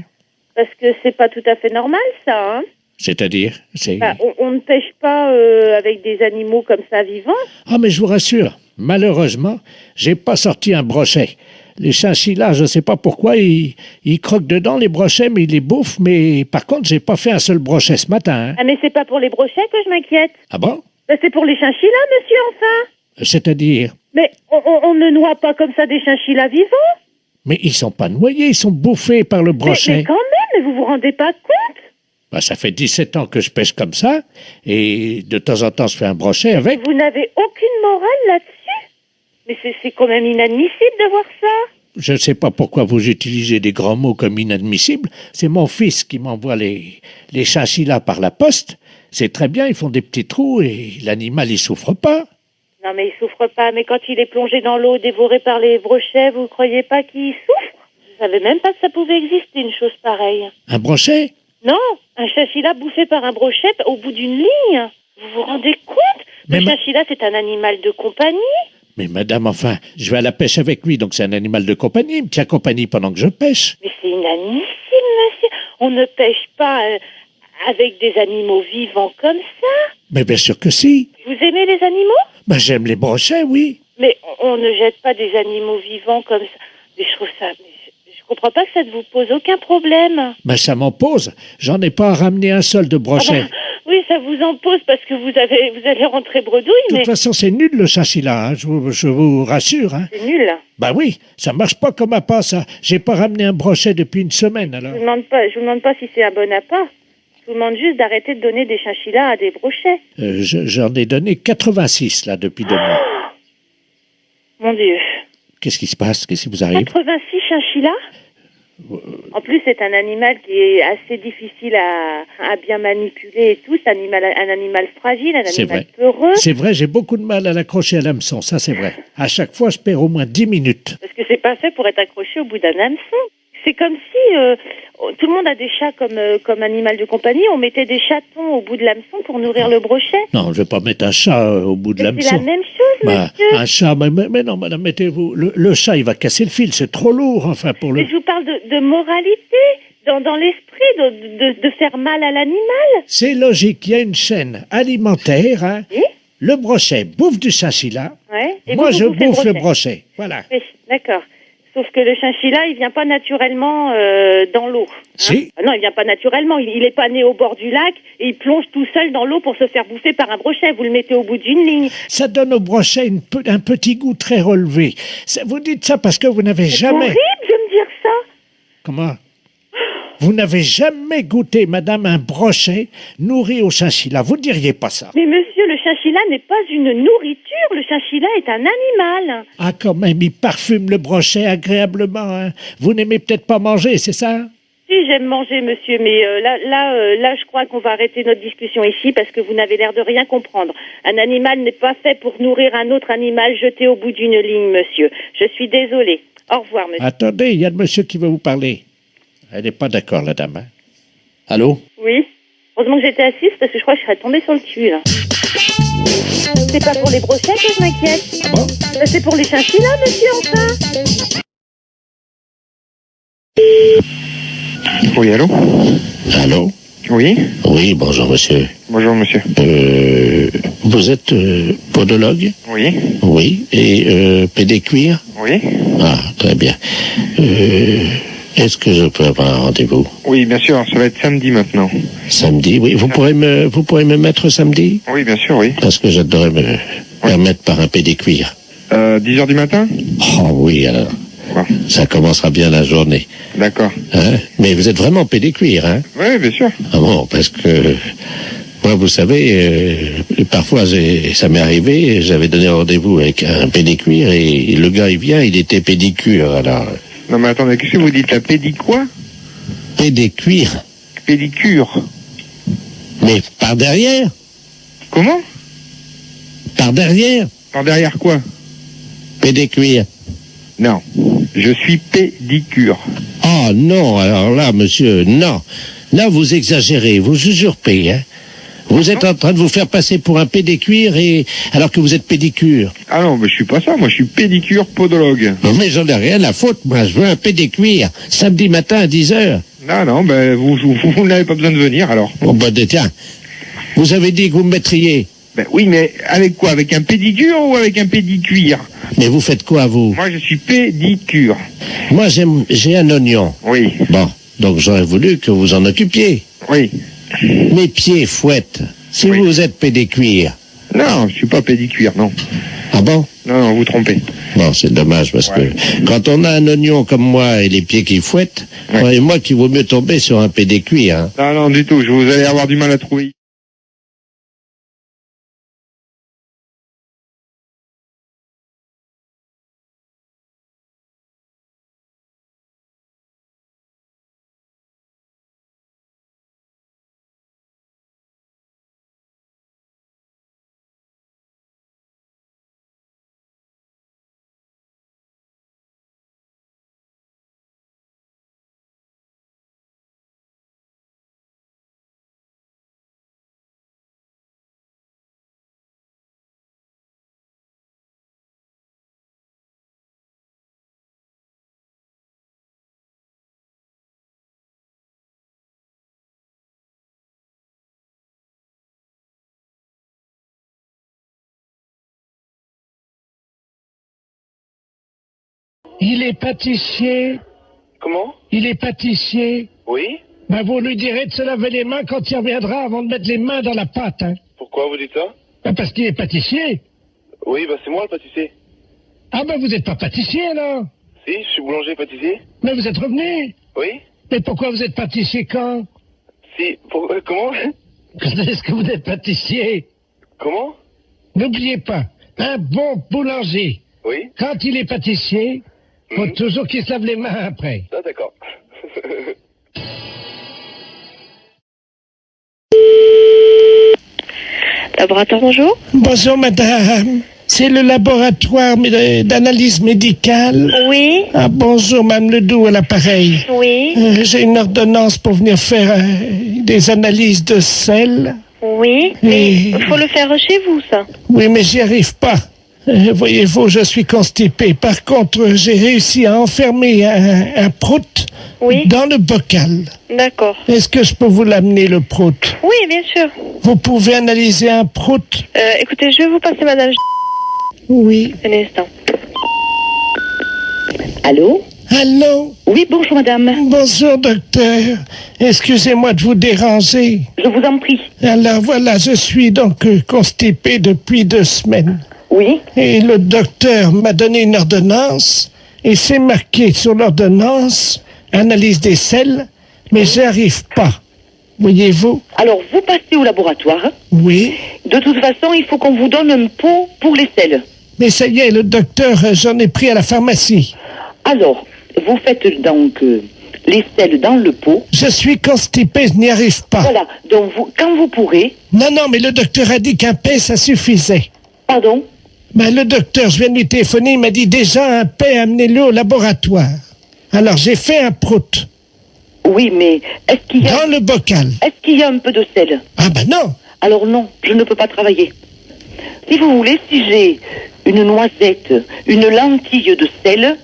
Speaker 6: Parce que c'est pas tout à fait normal, ça, hein?
Speaker 1: C'est-à-dire,
Speaker 6: Bah, on ne pêche pas avec des animaux comme ça vivants.
Speaker 1: Ah, mais je vous rassure, malheureusement, j'ai pas sorti un brochet. Les chinchillas, je sais pas pourquoi, ils croquent dedans les brochets, mais ils les bouffent. Mais par contre, j'ai pas fait un seul brochet ce matin. Hein.
Speaker 6: Ah, mais c'est pas pour les brochets que je m'inquiète.
Speaker 1: Ah bon?
Speaker 6: Bah, c'est pour les chinchillas, monsieur, enfin.
Speaker 1: C'est-à-dire?
Speaker 6: Mais on ne noie pas comme ça des chinchillas vivants.
Speaker 1: Mais ils sont pas noyés, ils sont bouffés par le brochet.
Speaker 6: Mais quand même, mais vous vous rendez pas compte?
Speaker 7: Bah, ça fait 17 ans que je pêche comme ça, et de temps en temps, je fais un brochet avec.
Speaker 6: Vous n'avez aucune morale là-dessus? Mais c'est quand même inadmissible de voir ça.
Speaker 7: Je ne sais pas pourquoi vous utilisez des grands mots comme inadmissibles. C'est mon fils qui m'envoie les chinchillas par la poste. C'est très bien, ils font des petits trous et l'animal, il souffre pas.
Speaker 6: Non, mais il souffre pas. Mais quand il est plongé dans l'eau, dévoré par les brochets, vous croyez pas qu'il souffre? Je savais même pas que ça pouvait exister, une chose pareille.
Speaker 7: Un brochet?
Speaker 6: Non, un chinchilla bouffé par un brochet au bout d'une ligne. Vous vous rendez compte? Le chinchilla, c'est un animal de compagnie.
Speaker 7: Mais madame, enfin, je vais à la pêche avec lui, donc c'est un animal de compagnie. Il me tient compagnie pendant que je pêche.
Speaker 6: Mais c'est inadmissible, monsieur. On ne pêche pas avec des animaux vivants comme ça.
Speaker 7: Mais bien sûr que si.
Speaker 6: Vous aimez les animaux?
Speaker 7: Ben, j'aime les brochets, oui.
Speaker 6: Mais on ne jette pas des animaux vivants comme ça. Mais je trouve ça... Je comprends pas que ça ne vous pose aucun problème.
Speaker 7: Ben, ça m'en pose. J'en ai pas ramené un seul de brochet.
Speaker 6: Ah ben, oui, ça vous en pose parce que vous allez rentrer bredouille, mais...
Speaker 7: De toute façon, c'est nul le chinchilla, hein, je vous rassure. Hein.
Speaker 6: C'est nul.
Speaker 7: Ben oui, ça marche pas comme appât, ça. J'ai pas ramené un brochet depuis une semaine, alors.
Speaker 6: Je vous demande pas si c'est un bon appât. Je vous demande juste d'arrêter de donner des chinchillas à des brochets.
Speaker 7: J'en ai donné 86, là, depuis 2 mois.
Speaker 6: Mon Dieu.
Speaker 7: Qu'est-ce qui se passe? Qu'est-ce qui vous arrive?
Speaker 6: 86 chinchillas? En plus, c'est un animal qui est assez difficile à bien manipuler et tout. C'est un animal fragile, un animal peureux.
Speaker 7: C'est vrai, j'ai beaucoup de mal à l'accrocher à l'hameçon, ça c'est vrai. À chaque fois, je perds au moins 10 minutes.
Speaker 6: Parce que c'est pas fait pour être accroché au bout d'un hameçon. C'est comme si tout le monde a des chats comme animal de compagnie. On mettait des chatons au bout de l'hameçon pour nourrir le brochet.
Speaker 7: Non, je vais pas mettre un chat au bout de l'hameçon.
Speaker 6: C'est la même chose, monsieur.
Speaker 7: Un chat, mais non, madame, mettez-vous... Le chat, il va casser le fil, c'est trop lourd, enfin, pour le...
Speaker 6: Mais je vous parle de moralité, dans l'esprit, de faire mal à l'animal.
Speaker 7: C'est logique, il y a une chaîne alimentaire, hein.
Speaker 6: Oui?
Speaker 7: Le brochet bouffe du chinchilla.
Speaker 6: Ouais. Et
Speaker 7: moi,
Speaker 6: vous
Speaker 7: je bouffe le brochet. Voilà.
Speaker 6: Oui, d'accord. Sauf que le chinchilla, il vient pas naturellement dans l'eau. Hein.
Speaker 7: Si.
Speaker 6: Non, il vient pas naturellement. Il est pas né au bord du lac et il plonge tout seul dans l'eau pour se faire bouffer par un brochet. Vous le mettez au bout d'une ligne.
Speaker 7: Ça donne au brochet un petit goût très relevé. Vous dites ça parce que vous n'avez jamais...
Speaker 6: C'est horrible de me dire ça.
Speaker 7: Comment? Vous n'avez jamais goûté, madame, un brochet nourri au chinchilla. Vous ne diriez pas ça.
Speaker 6: Mais monsieur, le chinchilla n'est pas une nourriture. Le chinchilla est un animal.
Speaker 7: Ah, quand même, il parfume le brochet agréablement. Hein. Vous n'aimez peut-être pas manger, c'est ça?
Speaker 6: Si, j'aime manger, monsieur, mais là, je crois qu'on va arrêter notre discussion ici parce que vous n'avez l'air de rien comprendre. Un animal n'est pas fait pour nourrir un autre animal jeté au bout d'une ligne, monsieur. Je suis désolée. Au revoir, monsieur.
Speaker 7: Attendez, il y a le monsieur qui veut vous parler. Elle n'est pas d'accord, la dame. Hein. Allô?
Speaker 6: Oui. Heureusement que j'étais assise parce que je crois que je serais tombée sur le cul, là. C'est pas pour les brochets que je m'inquiète.
Speaker 7: Ah bon?
Speaker 6: C'est pour les chinchillas, monsieur, enfin.
Speaker 8: Oui, allô?
Speaker 1: Allô?
Speaker 8: Oui?
Speaker 1: Oui, bonjour monsieur.
Speaker 8: Bonjour, monsieur.
Speaker 1: Vous êtes podologue?
Speaker 8: Oui?
Speaker 1: Oui. Et pédécuir?
Speaker 8: Oui?
Speaker 1: Ah, très bien. Est-ce que je peux avoir un rendez-vous?
Speaker 8: Oui, bien sûr, ça va être samedi maintenant.
Speaker 1: Samedi, oui. Vous pourrez me mettre samedi?
Speaker 8: Oui, bien sûr, oui.
Speaker 1: Parce que j'adorerais me permettre par un pédécuir.
Speaker 8: 10h du matin?
Speaker 1: Oh oui, alors.
Speaker 8: Bon.
Speaker 1: Ça commencera bien la journée.
Speaker 8: D'accord.
Speaker 1: Hein? Mais vous êtes vraiment pédécuir, hein?
Speaker 8: Oui, bien sûr.
Speaker 1: Ah bon, parce que... Moi, vous savez, parfois, ça m'est arrivé, j'avais donné rendez-vous avec un pédécuir et le gars, il vient, il était pédicure, alors...
Speaker 8: Non, mais attendez, qu'est-ce que vous dites, la quoi?
Speaker 1: Pédécuir.
Speaker 8: Pédicure.
Speaker 1: Mais par derrière?
Speaker 8: Comment?
Speaker 1: Par derrière?
Speaker 8: Par derrière quoi?
Speaker 1: Pédécuir.
Speaker 8: Non, je suis pédicure.
Speaker 1: Oh non, alors là, monsieur, non. Là, vous exagérez, vous usurpez, hein. Vous êtes en train de vous faire passer pour un pédécuir alors que vous êtes pédicure.
Speaker 8: Ah non, mais je suis pas ça, moi je suis pédicure podologue.
Speaker 1: Non, mais j'en ai rien à foutre, moi, je veux un pédécuir, samedi matin à 10h.
Speaker 8: Non, ben vous n'avez pas besoin de venir alors.
Speaker 1: Bon, ben tiens, vous avez dit que vous me mettriez.
Speaker 8: Ben oui, mais avec quoi? Avec un pédicure ou avec un pédicuir?
Speaker 1: Mais vous faites quoi, vous?
Speaker 8: Moi je suis pédicure.
Speaker 1: Moi, j'ai un oignon.
Speaker 8: Oui.
Speaker 1: Bon, donc j'aurais voulu que vous en occupiez.
Speaker 8: Oui.
Speaker 1: Mes pieds fouettent. Si vous êtes pédécuir.
Speaker 8: Non, je suis pas pédicure, non.
Speaker 1: Ah bon?
Speaker 8: Non, vous trompez.
Speaker 1: Bon, c'est dommage parce que quand on a un oignon comme moi et les pieds qui fouettent, croyez-moi qu'il vaut mieux tomber sur un PDQ, hein.
Speaker 8: Non, non, du tout. Vous allez avoir du mal à trouver.
Speaker 3: Il est pâtissier.
Speaker 5: Comment?
Speaker 3: Il est pâtissier.
Speaker 5: Oui?
Speaker 3: Ben, vous lui direz de se laver les mains quand il reviendra avant de mettre les mains dans la pâte, hein.
Speaker 5: Pourquoi vous dites ça?
Speaker 3: Ben, parce qu'il est pâtissier.
Speaker 5: Oui, bah c'est moi le pâtissier.
Speaker 3: Ah ben, vous n'êtes pas pâtissier, alors?
Speaker 5: Si, je suis boulanger pâtissier.
Speaker 3: Mais vous êtes revenu.
Speaker 5: Oui?
Speaker 3: Mais pourquoi vous êtes pâtissier quand?
Speaker 5: Si, comment?
Speaker 3: Est-ce que vous êtes pâtissier?
Speaker 5: Comment?
Speaker 3: N'oubliez pas, un bon boulanger,
Speaker 5: Oui?
Speaker 3: quand il est pâtissier, faut toujours qu'il se lave les mains après.
Speaker 5: Ah d'accord.
Speaker 6: Laboratoire, bonjour.
Speaker 3: Bonjour, madame. C'est le laboratoire d'analyse médicale.
Speaker 6: Oui,
Speaker 3: Ah, bonjour, madame Ledoux à l'appareil.
Speaker 6: oui,
Speaker 3: J'ai une ordonnance pour venir faire des analyses de sel.
Speaker 6: oui.
Speaker 3: Et-
Speaker 6: Mais il faut le faire chez vous, ça.
Speaker 3: Oui, mais j'y arrive pas. Voyez-vous, je suis constipé. Par contre, j'ai réussi à enfermer un prout
Speaker 6: Oui.
Speaker 3: dans le bocal.
Speaker 6: D'accord.
Speaker 3: Est-ce que je peux vous l'amener, le prout?
Speaker 6: Oui, bien sûr.
Speaker 3: Vous pouvez analyser un prout?
Speaker 6: Écoutez, je vais vous passer madame
Speaker 3: Oui.
Speaker 6: un instant.
Speaker 9: Allô?
Speaker 3: Allô?
Speaker 9: Oui, bonjour madame.
Speaker 3: Bonjour, docteur. Excusez-moi de vous déranger.
Speaker 9: Je vous en prie.
Speaker 3: Alors voilà, je suis donc constipé depuis 2 semaines.
Speaker 9: Oui?
Speaker 3: Et le docteur m'a donné une ordonnance, et c'est marqué sur l'ordonnance, analyse des sels, mais j'y arrive pas. Voyez-vous?
Speaker 9: Alors, vous passez au laboratoire.
Speaker 3: Oui.
Speaker 9: De toute façon, il faut qu'on vous donne un pot pour les sels.
Speaker 3: Mais ça y est, le docteur, j'en ai pris à la pharmacie.
Speaker 9: Alors, vous faites donc les sels dans le pot.
Speaker 3: Je suis constipé, je n'y arrive pas.
Speaker 9: Voilà. Donc, quand vous pourrez...
Speaker 3: Non, non, mais le docteur a dit qu'un paix, ça suffisait.
Speaker 9: Pardon?
Speaker 3: Ben, le docteur, je viens de lui téléphoner, il m'a dit déjà un paix, amenez-le au laboratoire. Alors, j'ai fait un prout.
Speaker 9: Oui, mais est-ce qu'il y a...
Speaker 3: Dans le bocal.
Speaker 9: Est-ce qu'il y a un peu de sel?
Speaker 3: Ah ben non.
Speaker 9: Alors non, je ne peux pas travailler. Si vous voulez, si j'ai une noisette, une lentille de sel,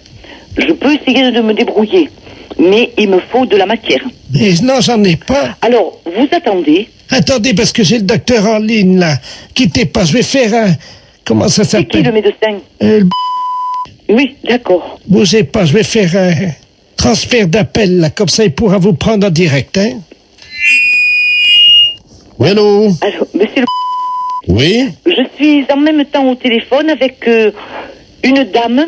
Speaker 9: je peux essayer de me débrouiller. Mais il me faut de la matière.
Speaker 3: Mais non, j'en ai pas.
Speaker 9: Alors, vous attendez.
Speaker 3: Attendez, parce que j'ai le docteur en ligne, là. Quittez pas, je vais faire un... Comment ça
Speaker 9: C'est qui
Speaker 3: s'appelle?
Speaker 9: le médecin? Oui, d'accord.
Speaker 3: Bougez pas, je vais faire un transfert d'appel, là. Comme ça, il pourra vous prendre en direct, hein.
Speaker 1: Oui, allô?
Speaker 9: Alors, monsieur le...
Speaker 1: Oui?
Speaker 9: Je suis en même temps au téléphone avec une dame.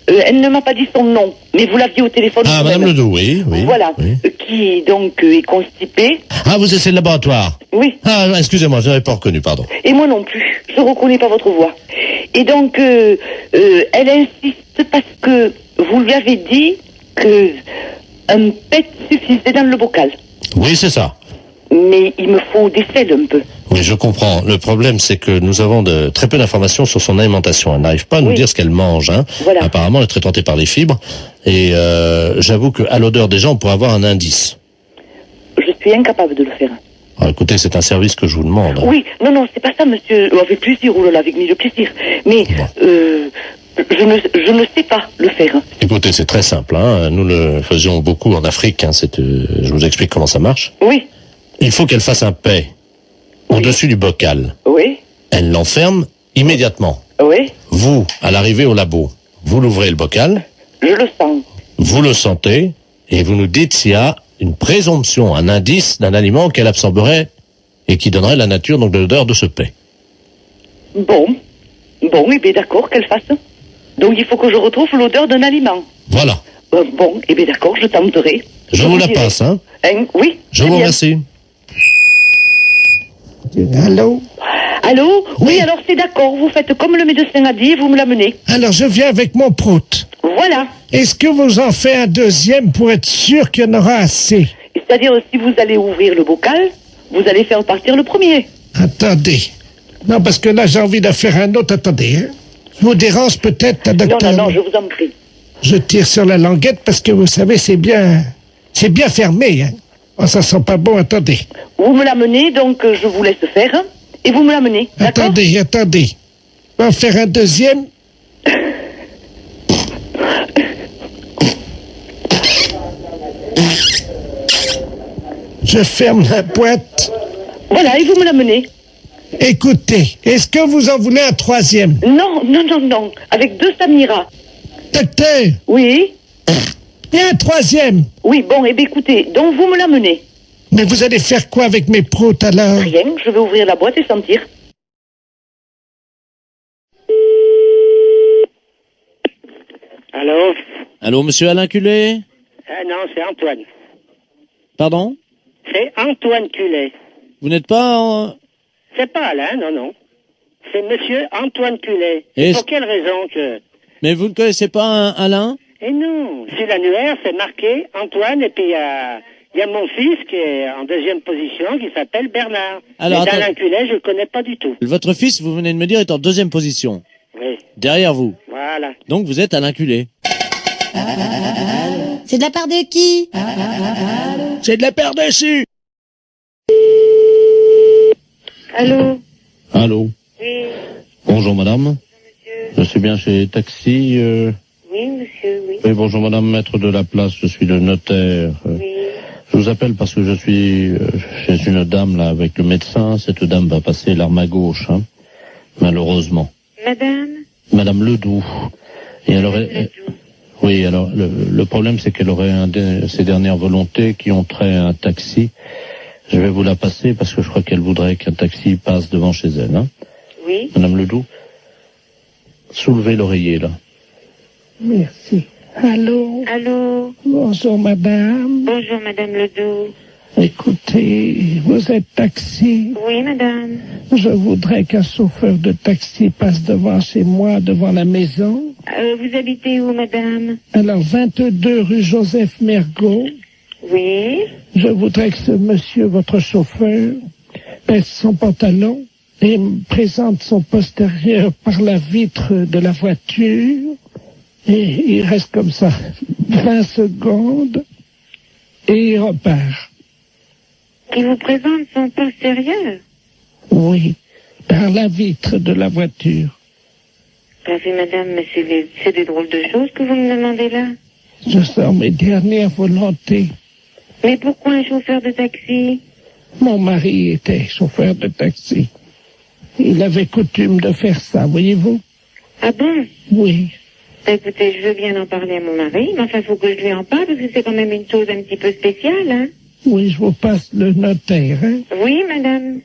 Speaker 9: Elle ne m'a pas dit son nom, mais vous l'aviez au téléphone.
Speaker 1: Ah,
Speaker 9: vous-même.
Speaker 1: madame Ledoux, oui, oui.
Speaker 9: Voilà,
Speaker 1: oui.
Speaker 9: qui donc est constipée.
Speaker 1: Ah, vous êtes le laboratoire?
Speaker 9: Oui.
Speaker 1: Ah, excusez-moi, je n'avais pas reconnu, pardon.
Speaker 9: Et moi non plus, je ne reconnais pas votre voix. Et donc, elle insiste parce que vous lui avez dit que un pet suffisait dans le bocal.
Speaker 1: Oui, c'est ça.
Speaker 9: Mais il me faut des sels un peu.
Speaker 1: Oui, je comprends. Le problème, c'est que nous avons très peu d'informations sur son alimentation. Elle n'arrive pas à nous dire ce qu'elle mange. Hein.
Speaker 9: Voilà.
Speaker 1: Apparemment, elle est très tentée par les fibres. Et j'avoue qu'à l'odeur des gens, on pourrait avoir un indice.
Speaker 9: Je suis incapable de le faire.
Speaker 1: Alors, écoutez, c'est un service que je vous demande.
Speaker 9: Oui, non, c'est pas ça, monsieur. Avec plaisir, oulala, avec mille plaisir. Mais je ne sais pas le faire.
Speaker 1: Écoutez, c'est très simple. Hein. Nous le faisions beaucoup en Afrique. Hein. Je vous explique comment ça marche.
Speaker 9: Oui.
Speaker 1: Il faut qu'elle fasse un paix au-dessus du bocal.
Speaker 9: Oui.
Speaker 1: Elle l'enferme immédiatement.
Speaker 9: Oui.
Speaker 1: Vous, à l'arrivée au labo, vous l'ouvrez le bocal.
Speaker 9: Je le sens.
Speaker 1: Vous le sentez et vous nous dites s'il y a une présomption, un indice d'un aliment qu'elle absorberait et qui donnerait la nature donc de l'odeur de ce paix.
Speaker 9: Bon, oui, bien d'accord, qu'elle fasse. Donc il faut que je retrouve l'odeur d'un aliment.
Speaker 1: Voilà.
Speaker 9: Bon, eh bien d'accord, je tenterai.
Speaker 1: Je vous la
Speaker 9: dirai.
Speaker 1: passe, hein.
Speaker 9: Oui.
Speaker 1: Je
Speaker 9: très
Speaker 1: vous
Speaker 9: bien.
Speaker 1: remercie.
Speaker 3: Allô?
Speaker 9: Allô? Oui, alors c'est d'accord, vous faites comme le médecin a dit et vous me l'amenez.
Speaker 3: Alors, je viens avec mon prout.
Speaker 9: Voilà.
Speaker 3: Est-ce que vous en faites un deuxième pour être sûr qu'il y en aura assez?
Speaker 9: C'est-à-dire, si vous allez ouvrir le bocal, vous allez faire partir le premier.
Speaker 3: Attendez. Non, parce que là, j'ai envie d'en faire un autre. Attendez, hein. Je vous dérange peut-être, docteur?
Speaker 9: Non, je vous en prie.
Speaker 3: Je tire sur la languette parce que vous savez, c'est bien fermé, hein. Oh, ça sent pas bon, attendez.
Speaker 9: Vous me l'amenez, donc je vous laisse faire, et vous me l'amenez, d'accord?
Speaker 3: Attendez. On va en faire un deuxième. Je ferme la boîte.
Speaker 9: Voilà, et vous me l'amenez.
Speaker 3: Écoutez, est-ce que vous en voulez un troisième?
Speaker 9: Non, avec 2 Samira.
Speaker 3: Docteur,
Speaker 9: Oui?
Speaker 3: et un troisième.
Speaker 9: Oui, bon, eh bien écoutez, donc vous me l'amenez.
Speaker 3: Mais vous allez faire quoi avec mes proutes alors?
Speaker 9: Rien, je vais ouvrir la boîte et sentir.
Speaker 10: Allô?
Speaker 4: Allô, monsieur Alain Culé?
Speaker 10: Non, c'est Antoine.
Speaker 4: Pardon?
Speaker 10: C'est Antoine Culet.
Speaker 4: Vous n'êtes pas en...
Speaker 10: C'est pas Alain, non. C'est monsieur Antoine Culet.
Speaker 4: Et
Speaker 10: pour quelle raison que...
Speaker 4: Mais vous ne connaissez pas un Alain?
Speaker 10: Eh non, sur l'annuaire, c'est marqué Antoine, et puis il y a mon fils qui est en 2e position, qui s'appelle Bernard.
Speaker 4: Alors,
Speaker 10: mais
Speaker 4: attends.
Speaker 10: Alain Culet, je le connais pas du tout.
Speaker 4: Votre fils, vous venez de me dire, est en 2e position.
Speaker 10: Oui,
Speaker 4: Derrière vous.
Speaker 10: voilà.
Speaker 4: Donc vous êtes Alain Culé.
Speaker 11: C'est de la part de qui?
Speaker 3: C'est de la paire dessus.
Speaker 6: Allô?
Speaker 1: Allô.
Speaker 6: Oui.
Speaker 1: Bonjour, madame. Je suis bien chez Taxi.
Speaker 6: Oui, monsieur, oui.
Speaker 1: Oui, bonjour, madame, maître de la place. Je suis le notaire.
Speaker 6: Oui.
Speaker 1: Je vous appelle parce que je suis chez une dame, là, avec le médecin. Cette dame va passer l'arme à gauche, hein, malheureusement.
Speaker 6: Madame?
Speaker 1: Madame Ledoux. Et elle aurait... Oui, alors, le problème, c'est qu'elle aurait ses dernières volontés qui ont trait à un taxi. Je vais vous la passer parce que je crois qu'elle voudrait qu'un taxi passe devant chez elle, hein.
Speaker 6: Oui.
Speaker 1: Madame Ledoux, soulevez l'oreiller, là.
Speaker 3: Merci. Allô?
Speaker 6: Allô?
Speaker 3: Bonjour, madame.
Speaker 6: Bonjour, madame Ledoux.
Speaker 3: Écoutez, vous êtes taxi.
Speaker 6: Oui, madame.
Speaker 3: Je voudrais qu'un chauffeur de taxi passe devant chez moi, devant la maison.
Speaker 6: Vous habitez où, madame?
Speaker 3: Alors, 22 rue Joseph Mergault.
Speaker 6: Oui.
Speaker 3: Je voudrais que ce monsieur, votre chauffeur, baisse son pantalon et me présente son postérieur par la vitre de la voiture. Et il reste comme ça 20 secondes et il repart.
Speaker 6: Il vous présente son postérieur?
Speaker 3: Oui, par la vitre de la voiture.
Speaker 6: Oui, madame, mais c'est des drôles de choses que vous me demandez là.
Speaker 3: Je sors mes dernières volontés.
Speaker 6: Mais pourquoi un chauffeur de taxi?
Speaker 3: Mon mari était chauffeur de taxi. Il avait coutume de faire ça, voyez-vous?
Speaker 6: Ah bon?
Speaker 3: Oui.
Speaker 6: Écoutez, je veux bien en parler à mon mari, mais enfin, il faut que je lui en parle, parce que c'est quand même une chose un petit peu spéciale, hein?
Speaker 3: Oui, je vous passe le notaire, hein?
Speaker 6: Oui, madame.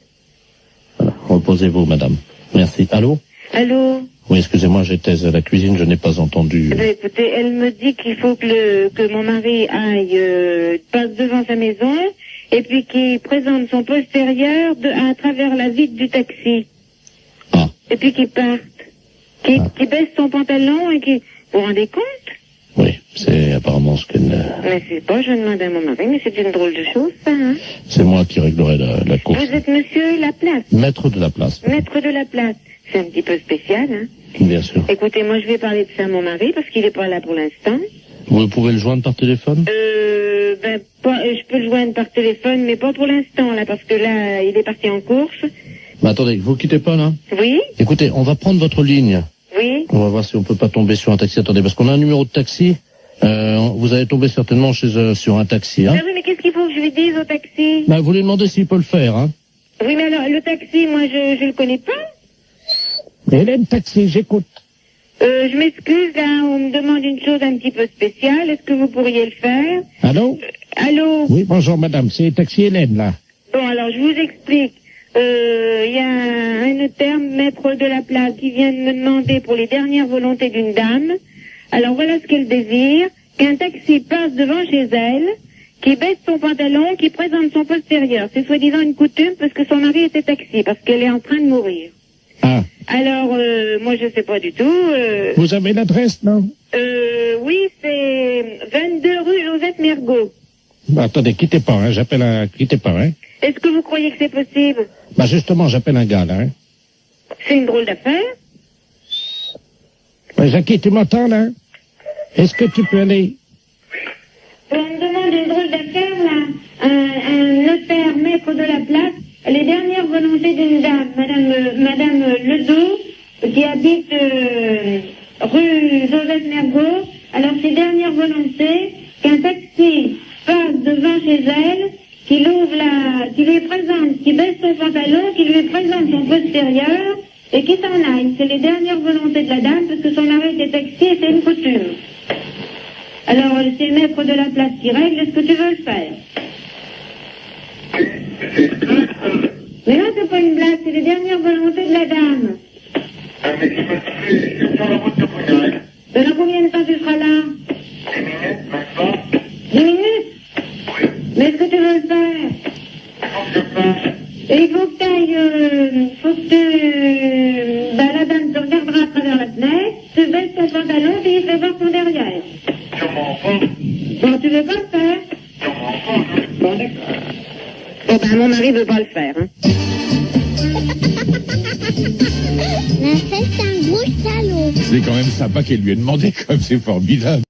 Speaker 1: Voilà, reposez-vous, madame. Merci. Allô?
Speaker 6: Allô?
Speaker 1: Oui, excusez-moi, j'étais à la cuisine, je n'ai pas entendu.
Speaker 6: Écoutez, elle me dit qu'il faut que mon mari aille, passe devant sa maison, et puis qu'il présente son postérieur à travers la vitre du taxi.
Speaker 1: Ah.
Speaker 6: Et puis qu'il parte. Qu'il baisse son pantalon et qu'il... Vous vous rendez compte?
Speaker 1: Oui, c'est apparemment ce qu'elle...
Speaker 6: Mais c'est pas, je demande à mon mari, mais c'est une drôle de chose, ça, hein?
Speaker 1: C'est moi qui réglerai la course.
Speaker 6: Vous êtes monsieur Laplace?
Speaker 1: Maître de la place.
Speaker 6: Maître de la place. C'est un petit peu spécial, hein?
Speaker 1: Bien sûr.
Speaker 6: Écoutez, moi je vais parler de ça à mon mari, parce qu'il est pas là pour l'instant.
Speaker 1: Vous pouvez le joindre par téléphone?
Speaker 6: Je peux le joindre par téléphone, mais pas pour l'instant, là, parce que là, il est parti en course.
Speaker 1: Mais attendez, vous quittez pas, là?
Speaker 6: Oui?
Speaker 1: Écoutez, on va prendre votre ligne.
Speaker 6: Oui?
Speaker 1: On va voir si on peut pas tomber sur un taxi. Attendez, parce qu'on a un numéro de taxi. Vous allez tomber certainement sur un taxi, hein?
Speaker 6: Ah oui, mais qu'est-ce qu'il faut que je lui dise au taxi?
Speaker 1: Bah, vous lui demandez s'il peut le faire, hein?
Speaker 6: Oui, mais alors, le taxi, moi, je le connais pas.
Speaker 3: Hélène Taxi, j'écoute.
Speaker 6: Je m'excuse, là, on me demande une chose un petit peu spéciale. Est-ce que vous pourriez le faire?
Speaker 3: Allô?
Speaker 6: Allô?
Speaker 3: Oui, bonjour madame, c'est Taxi Hélène, là.
Speaker 6: Bon, alors, je vous explique.
Speaker 2: Il y a un notaire, maître de la place, qui vient de me demander pour les dernières volontés d'une dame. Alors voilà ce qu'elle désire, qu'un taxi passe devant chez elle, qui baisse son pantalon, qui présente son postérieur. C'est soi-disant une coutume parce que son mari était taxi, parce qu'elle est en train de mourir.
Speaker 3: Ah.
Speaker 2: Alors, moi je sais pas du tout.
Speaker 3: Vous avez l'adresse, non?
Speaker 2: Oui, c'est 22 rue Joseph Mergault.
Speaker 3: Bah, attendez, quittez pas, hein, quittez pas, hein.
Speaker 2: Est-ce que vous croyez que c'est possible?
Speaker 3: Bah, justement, j'appelle un gars, là, hein.
Speaker 2: C'est une drôle d'affaire.
Speaker 3: Ouais, Jackie, tu m'entends, là? Est-ce que tu peux aller?
Speaker 2: On me demande une drôle d'affaire, là. Un notaire, maître de la place, les dernières volontés d'une dame, Madame Ledoux, qui habite rue Joseph Mergault. Alors, ses dernières volontés, qu'un taxi passe devant chez elle, qui lui présente, qui baisse son pantalon, qui lui présente son postérieur, et qui s'en aille. C'est les dernières volontés de la dame, parce que son mari était taxi et c'est une coutume. Alors, c'est le maître de la place qui règle, est-ce que tu veux le faire? Mais là, c'est pas une blague, c'est les dernières volontés de la dame. Dans combien de temps tu seras là? 10 minutes? Mais est-ce que tu veux le faire? Et il faut que tu ailles, la dame te regardera à travers la fenêtre, tu baisses ton pantalon et il fait voir ton derrière. Bon, tu veux pas le faire? Bon, d'accord. Eh ben, mon mari veut pas le faire, hein.
Speaker 11: Mais c'est un gros salaud.
Speaker 12: C'est quand même sympa qu'elle lui ait demandé, comme c'est formidable.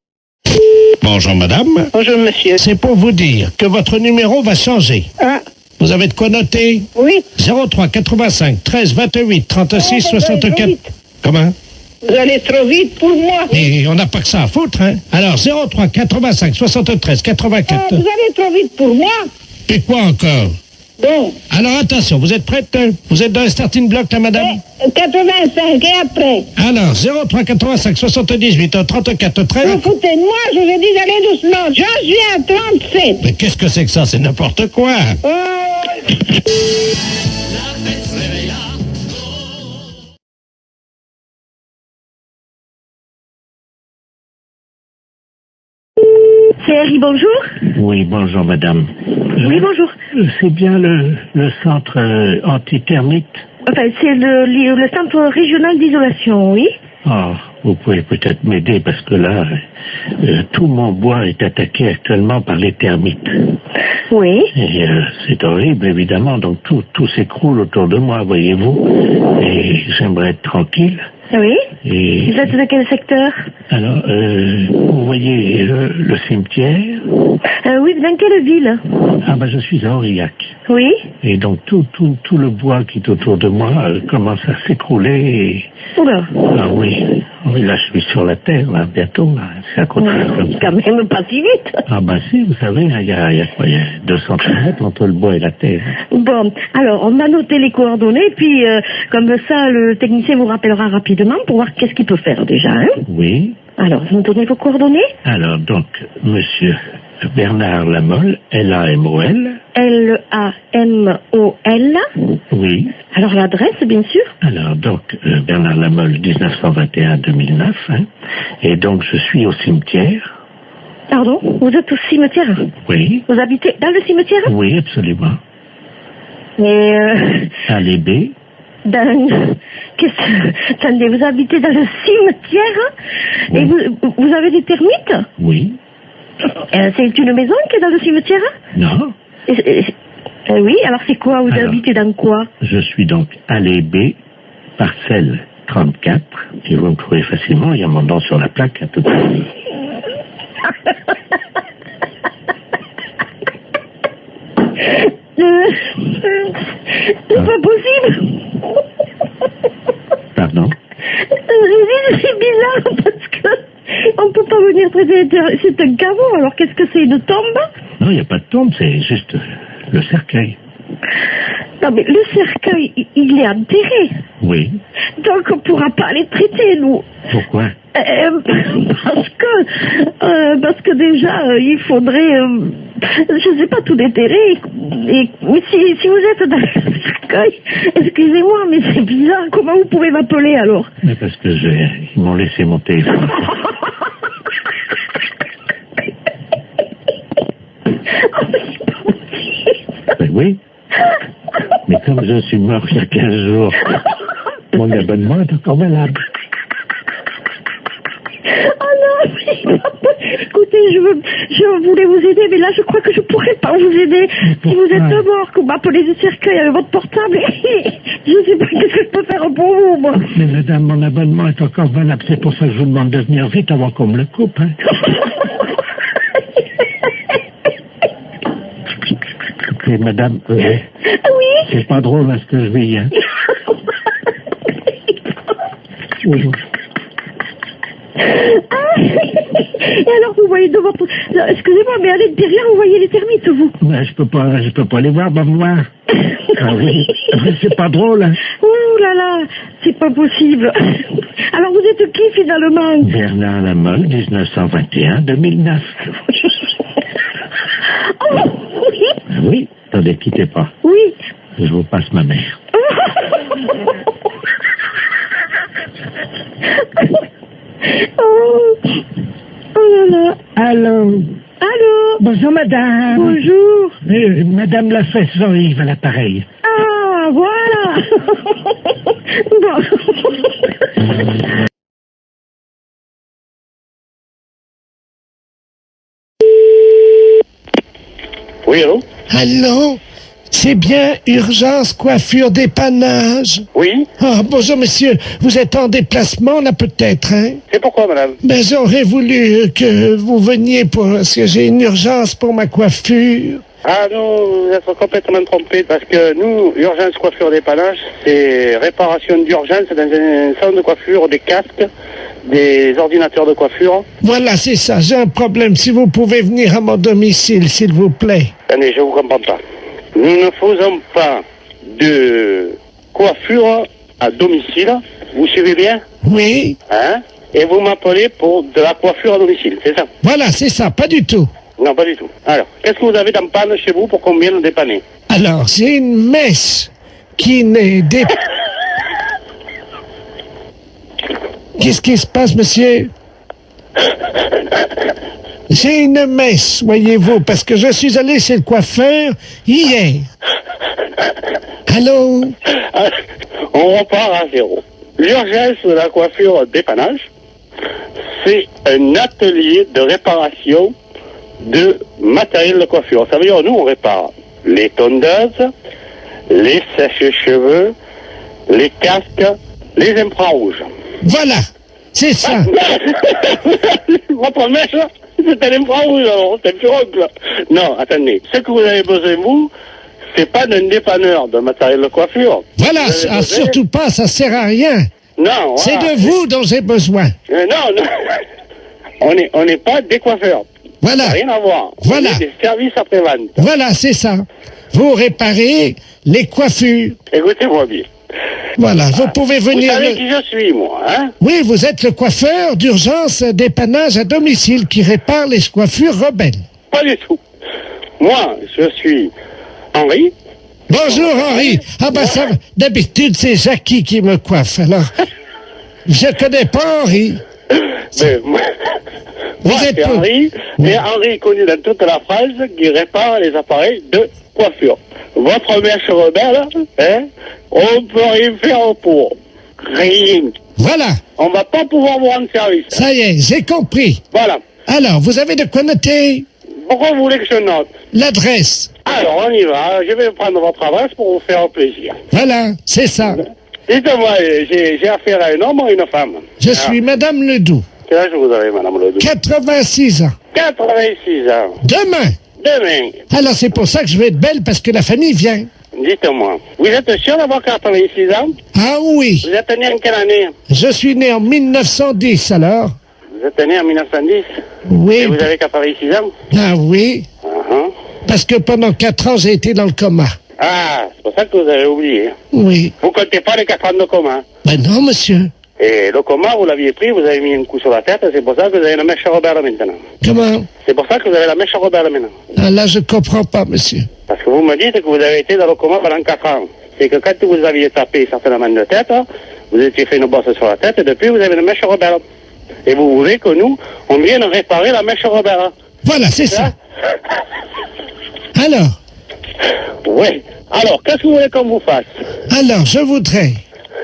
Speaker 3: Bonjour, madame.
Speaker 2: Bonjour, monsieur.
Speaker 3: C'est pour vous dire que votre numéro va changer.
Speaker 2: Ah.
Speaker 3: Vous avez de quoi noter?
Speaker 2: Oui.
Speaker 3: 03 85 13 28 36 64. Comment?
Speaker 2: Vous allez trop vite pour moi.
Speaker 3: Et on n'a pas que ça à foutre, hein. Alors, 03 85 73 84.
Speaker 2: Vous allez trop vite pour moi.
Speaker 3: Et quoi encore?
Speaker 2: Bon.
Speaker 3: Alors, attention, vous êtes prête? Vous êtes dans le starting block, là, madame?
Speaker 2: 85, et après?
Speaker 3: Alors, 03 85 78 34 13.
Speaker 2: Vous foutez de moi, je vous ai dit d'aller doucement. J'en suis à 37.
Speaker 3: Mais qu'est-ce que c'est que ça? C'est n'importe quoi.
Speaker 6: C'est Harry, bonjour.
Speaker 7: Oui, bonjour madame.
Speaker 6: Oui, bonjour.
Speaker 7: C'est bien le centre antithermite.
Speaker 6: Enfin, c'est le centre régional d'isolation, oui.
Speaker 7: Ah, vous pouvez peut-être m'aider parce que là, tout mon bois est attaqué actuellement par les termites.
Speaker 6: Oui.
Speaker 7: Et c'est horrible, évidemment, donc tout s'écroule autour de moi, voyez-vous. Et j'aimerais être tranquille.
Speaker 6: Oui.
Speaker 7: Et
Speaker 6: Vous êtes de quel secteur?
Speaker 7: alors, vous voyez le cimetière?
Speaker 6: Oui, dans quelle ville?
Speaker 7: Ah ben, je suis à Aurillac.
Speaker 6: Oui.
Speaker 7: Et donc tout le bois qui est autour de moi commence à s'écrouler. Et...
Speaker 6: Oula.
Speaker 7: Ah oui. Oui, là je suis sur la terre, là, bientôt. Là. Ça continue comme ça.
Speaker 6: Quand même pas si vite.
Speaker 7: Ah ben si, vous savez, il y a quoi? Il y a 200 km entre le bois et la terre.
Speaker 6: Bon, alors on a noté les coordonnées, puis comme ça le technicien vous rappellera rapidement pour voir qu'est-ce qu'il peut faire déjà. Hein?
Speaker 7: Oui.
Speaker 6: Alors, vous me donnez vos coordonnées?
Speaker 7: Alors donc, monsieur Bernard Lamolle, L-A-M-O-L.
Speaker 6: L-A-M-O-L.
Speaker 7: Oui.
Speaker 6: Alors l'adresse, bien sûr.
Speaker 7: Alors donc, Bernard Lamolle, 1921-2009. Hein, et donc, je suis au cimetière.
Speaker 6: Pardon? Vous êtes au cimetière?
Speaker 7: Oui.
Speaker 6: Vous habitez dans le cimetière?
Speaker 7: Oui, absolument.
Speaker 6: Et
Speaker 7: Allée B.
Speaker 6: Attendez, vous habitez dans le cimetière? Oui. Et vous avez des termites?
Speaker 7: Oui.
Speaker 6: C'est une maison qui est dans le cimetière?
Speaker 7: Non.
Speaker 6: Oui, alors c'est quoi? Vous habitez dans quoi?
Speaker 7: Je suis donc allée B, parcelle 34, et vous me trouvez facilement, il y a mon nom sur la plaque à tout à l'heure.
Speaker 6: C'est pas possible.
Speaker 7: Pardon?
Speaker 6: C'est bizarre parce que on peut pas venir traiter. C'est un caveau, alors qu'est-ce que c'est, une tombe?
Speaker 7: Non, il n'y a pas de tombe, c'est juste le cercueil.
Speaker 6: Non, mais le cercueil, il est enterré.
Speaker 7: Oui.
Speaker 6: Donc on pourra pas les traiter, nous.
Speaker 7: Pourquoi?
Speaker 6: Parce que déjà, il faudrait
Speaker 13: je sais pas tout déterrer. Et si vous êtes dans le cercueil, excusez-moi, mais c'est bizarre. Comment vous pouvez m'appeler alors?
Speaker 7: Mais parce que ils m'ont laissé mon téléphone. Ben oui. Mais comme je suis mort il y a 15 jours, mon abonnement est encore valable.
Speaker 13: Oh non, écoutez, je voulais vous aider, mais là je crois que je pourrais pas vous aider. Si vous êtes mort, que vous m'appelez du cercueil avec votre portable, je sais pas qu'est-ce que je peux faire pour vous, moi.
Speaker 7: Mais madame, mon abonnement est encore valable, c'est pour ça que je vous demande de venir vite avant qu'on me le coupe, hein. Et madame, oui. C'est pas drôle à ce que je vis, hein. Oui.
Speaker 13: Et alors vous voyez devant... Excusez-moi, mais allez derrière, vous voyez les termites, vous.
Speaker 7: Mais je peux pas les voir, moi. Ah oui, c'est pas drôle, hein.
Speaker 13: Ouh là là, c'est pas possible. Alors vous êtes qui finalement?
Speaker 7: Bernard Lamolle, 1921-2009.
Speaker 13: Oh oui.
Speaker 7: Ah oui, attendez, quittez pas.
Speaker 13: Oui.
Speaker 7: Je vous passe ma mère.
Speaker 13: Oh là là.
Speaker 3: Allô? Bonjour, madame.
Speaker 13: Bonjour.
Speaker 3: Madame la fesse Jean-Yves à l'appareil.
Speaker 13: Ah, voilà. Bon.
Speaker 10: Oui, allô?
Speaker 3: Allô? C'est bien urgence coiffure dépannage?
Speaker 10: Oui.
Speaker 3: Ah, bonjour monsieur, vous êtes en déplacement là peut-être, hein?
Speaker 10: C'est pourquoi, madame?
Speaker 3: Ben j'aurais voulu que vous veniez parce que j'ai une urgence pour ma coiffure.
Speaker 10: Ah non, vous êtes complètement trompé, parce que nous, urgence coiffure dépannage, c'est réparation d'urgence dans un salon de coiffure, des casques, des ordinateurs de coiffure.
Speaker 3: Voilà, c'est ça, j'ai un problème. Si vous pouvez venir à mon domicile, s'il vous plaît.
Speaker 10: Attendez, je vous comprends pas. Nous ne faisons pas de coiffure à domicile, vous suivez bien?
Speaker 3: Oui.
Speaker 10: Hein? Et vous m'appelez pour de la coiffure à domicile, c'est ça?
Speaker 3: Voilà, c'est ça, pas du tout.
Speaker 10: Non, pas du tout. Alors, qu'est-ce que vous avez dans panne chez vous pour qu'on vienne dépanner?
Speaker 3: Alors, j'ai une messe qui n'est Qu'est-ce qui se passe, monsieur? J'ai une messe, voyez-vous, parce que je suis allé chez le coiffeur hier. Allô?
Speaker 10: On repart à zéro. L'urgence de la coiffure dépannage, c'est un atelier de réparation de matériel de coiffure. Ça veut dire, nous, on répare les tondeuses, les sèches-cheveux, les casques, les infrarouges.
Speaker 3: Voilà, c'est ça.
Speaker 10: Votre mèche, c'est un infrarouge, alors, c'est un pirogue. Non, attendez. Ce que vous avez besoin, vous, c'est pas d'un dépanneur de matériel de coiffure.
Speaker 3: Voilà, surtout pas, ça sert à rien.
Speaker 10: Non, voilà.
Speaker 3: C'est de vous dont j'ai besoin.
Speaker 10: Non. On n'est pas des coiffeurs.
Speaker 3: Voilà.
Speaker 10: Ça n'a rien à voir.
Speaker 3: Voilà.
Speaker 10: On est des services après-vente.
Speaker 3: Voilà, c'est ça. Vous réparez les coiffures.
Speaker 10: Écoutez-moi bien.
Speaker 3: Voilà, vous pouvez venir...
Speaker 10: Vous savez qui je suis, moi, hein?
Speaker 3: Oui, vous êtes le coiffeur d'urgence dépannage à domicile qui répare les coiffures rebelles.
Speaker 10: Pas du tout. Moi, je suis Henri.
Speaker 3: Bonjour, Henri. Ah ben ça, d'habitude, c'est Jackie qui me coiffe, alors... Je connais pas Henri.
Speaker 10: Mais, moi, c'est Henri, et Henri connu dans toute la France qui répare les appareils de coiffure. Votre mèche rebelle, hein, on peut rien faire pour. Rien.
Speaker 3: Voilà.
Speaker 10: On va pas pouvoir vous rendre service.
Speaker 3: Ça y est, j'ai compris.
Speaker 10: Voilà.
Speaker 3: Alors, vous avez de quoi noter?
Speaker 10: Pourquoi vous voulez que je note?
Speaker 3: L'adresse.
Speaker 10: Alors, on y va. Je vais prendre votre adresse pour vous faire plaisir.
Speaker 3: Voilà, c'est ça.
Speaker 10: Dites-moi, j'ai affaire à un homme ou à une femme?
Speaker 3: Je suis Madame Ledoux.
Speaker 10: Quel âge vous avez, Madame Ledoux?
Speaker 3: 86 ans.
Speaker 10: 86 ans.
Speaker 3: Demain. Alors, c'est pour ça que je vais être belle, parce que la famille vient.
Speaker 10: Dites-moi, vous êtes sûr d'avoir 86 ans?
Speaker 3: Ah oui.
Speaker 10: Vous êtes né en quelle année?
Speaker 3: Je suis né en 1910, alors.
Speaker 10: Vous êtes né en 1910?
Speaker 3: Oui.
Speaker 10: Et vous avez 86 ans?
Speaker 3: Ah oui. Parce que pendant 4 ans, j'ai été dans le coma.
Speaker 10: Ah, c'est pour ça que vous avez oublié.
Speaker 3: Oui.
Speaker 10: Vous comptez pas les 4 ans de coma?
Speaker 3: Ben non, monsieur.
Speaker 10: Et le coma, vous l'aviez pris, vous avez mis un coup sur la tête, et c'est pour ça que vous avez la mèche Robert maintenant.
Speaker 3: Comment?
Speaker 10: C'est pour ça que vous avez la mèche Robert maintenant.
Speaker 3: Ah, là, je comprends pas, monsieur.
Speaker 10: Parce que vous me dites que vous avez été dans le coma pendant 4 ans. C'est que quand vous aviez tapé certainement de tête, vous étiez fait une bosse sur la tête, et depuis, vous avez une mèche Robert. Et vous voulez que nous, on vienne réparer la mèche Robert.
Speaker 3: Voilà, c'est ça. Alors?
Speaker 10: Oui. Alors, qu'est-ce que vous voulez qu'on vous fasse?
Speaker 3: Alors, je voudrais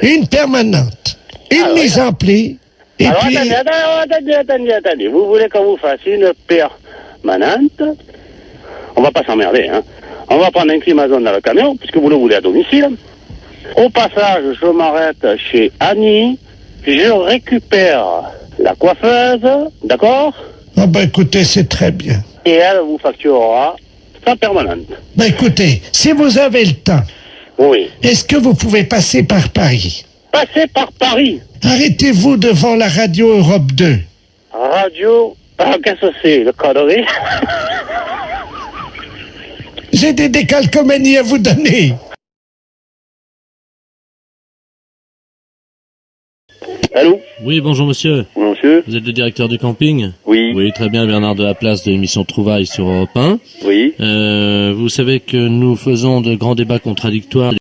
Speaker 3: une permanente, une mise en pli, et
Speaker 10: alors,
Speaker 3: puis...
Speaker 10: attendez. Vous voulez qu'on vous fasse une permanente? On va pas s'emmerder, hein. On va prendre un climazone dans le camion, puisque vous le voulez à domicile. Au passage, je m'arrête chez Annie, je récupère la coiffeuse, d'accord?
Speaker 3: Ah ben écoutez, c'est très bien.
Speaker 10: Et elle vous facturera sa permanente.
Speaker 3: Ben écoutez, si vous avez le temps,
Speaker 10: oui.
Speaker 3: Est-ce que vous pouvez passer par Paris?
Speaker 10: Passer par Paris?
Speaker 3: Arrêtez-vous devant la radio Europe 2.
Speaker 10: Radio... Ah, qu'est-ce que c'est, le connerie?
Speaker 3: J'ai des décalcomanies à vous donner.
Speaker 10: Allô?
Speaker 4: Oui, bonjour monsieur.
Speaker 10: Bonjour monsieur.
Speaker 4: Vous êtes le directeur du camping?
Speaker 10: Oui.
Speaker 4: Oui, très bien, Bernard de la Place de l'émission Trouvailles sur Europe 1.
Speaker 10: Oui.
Speaker 4: Vous savez que nous faisons de grands débats contradictoires.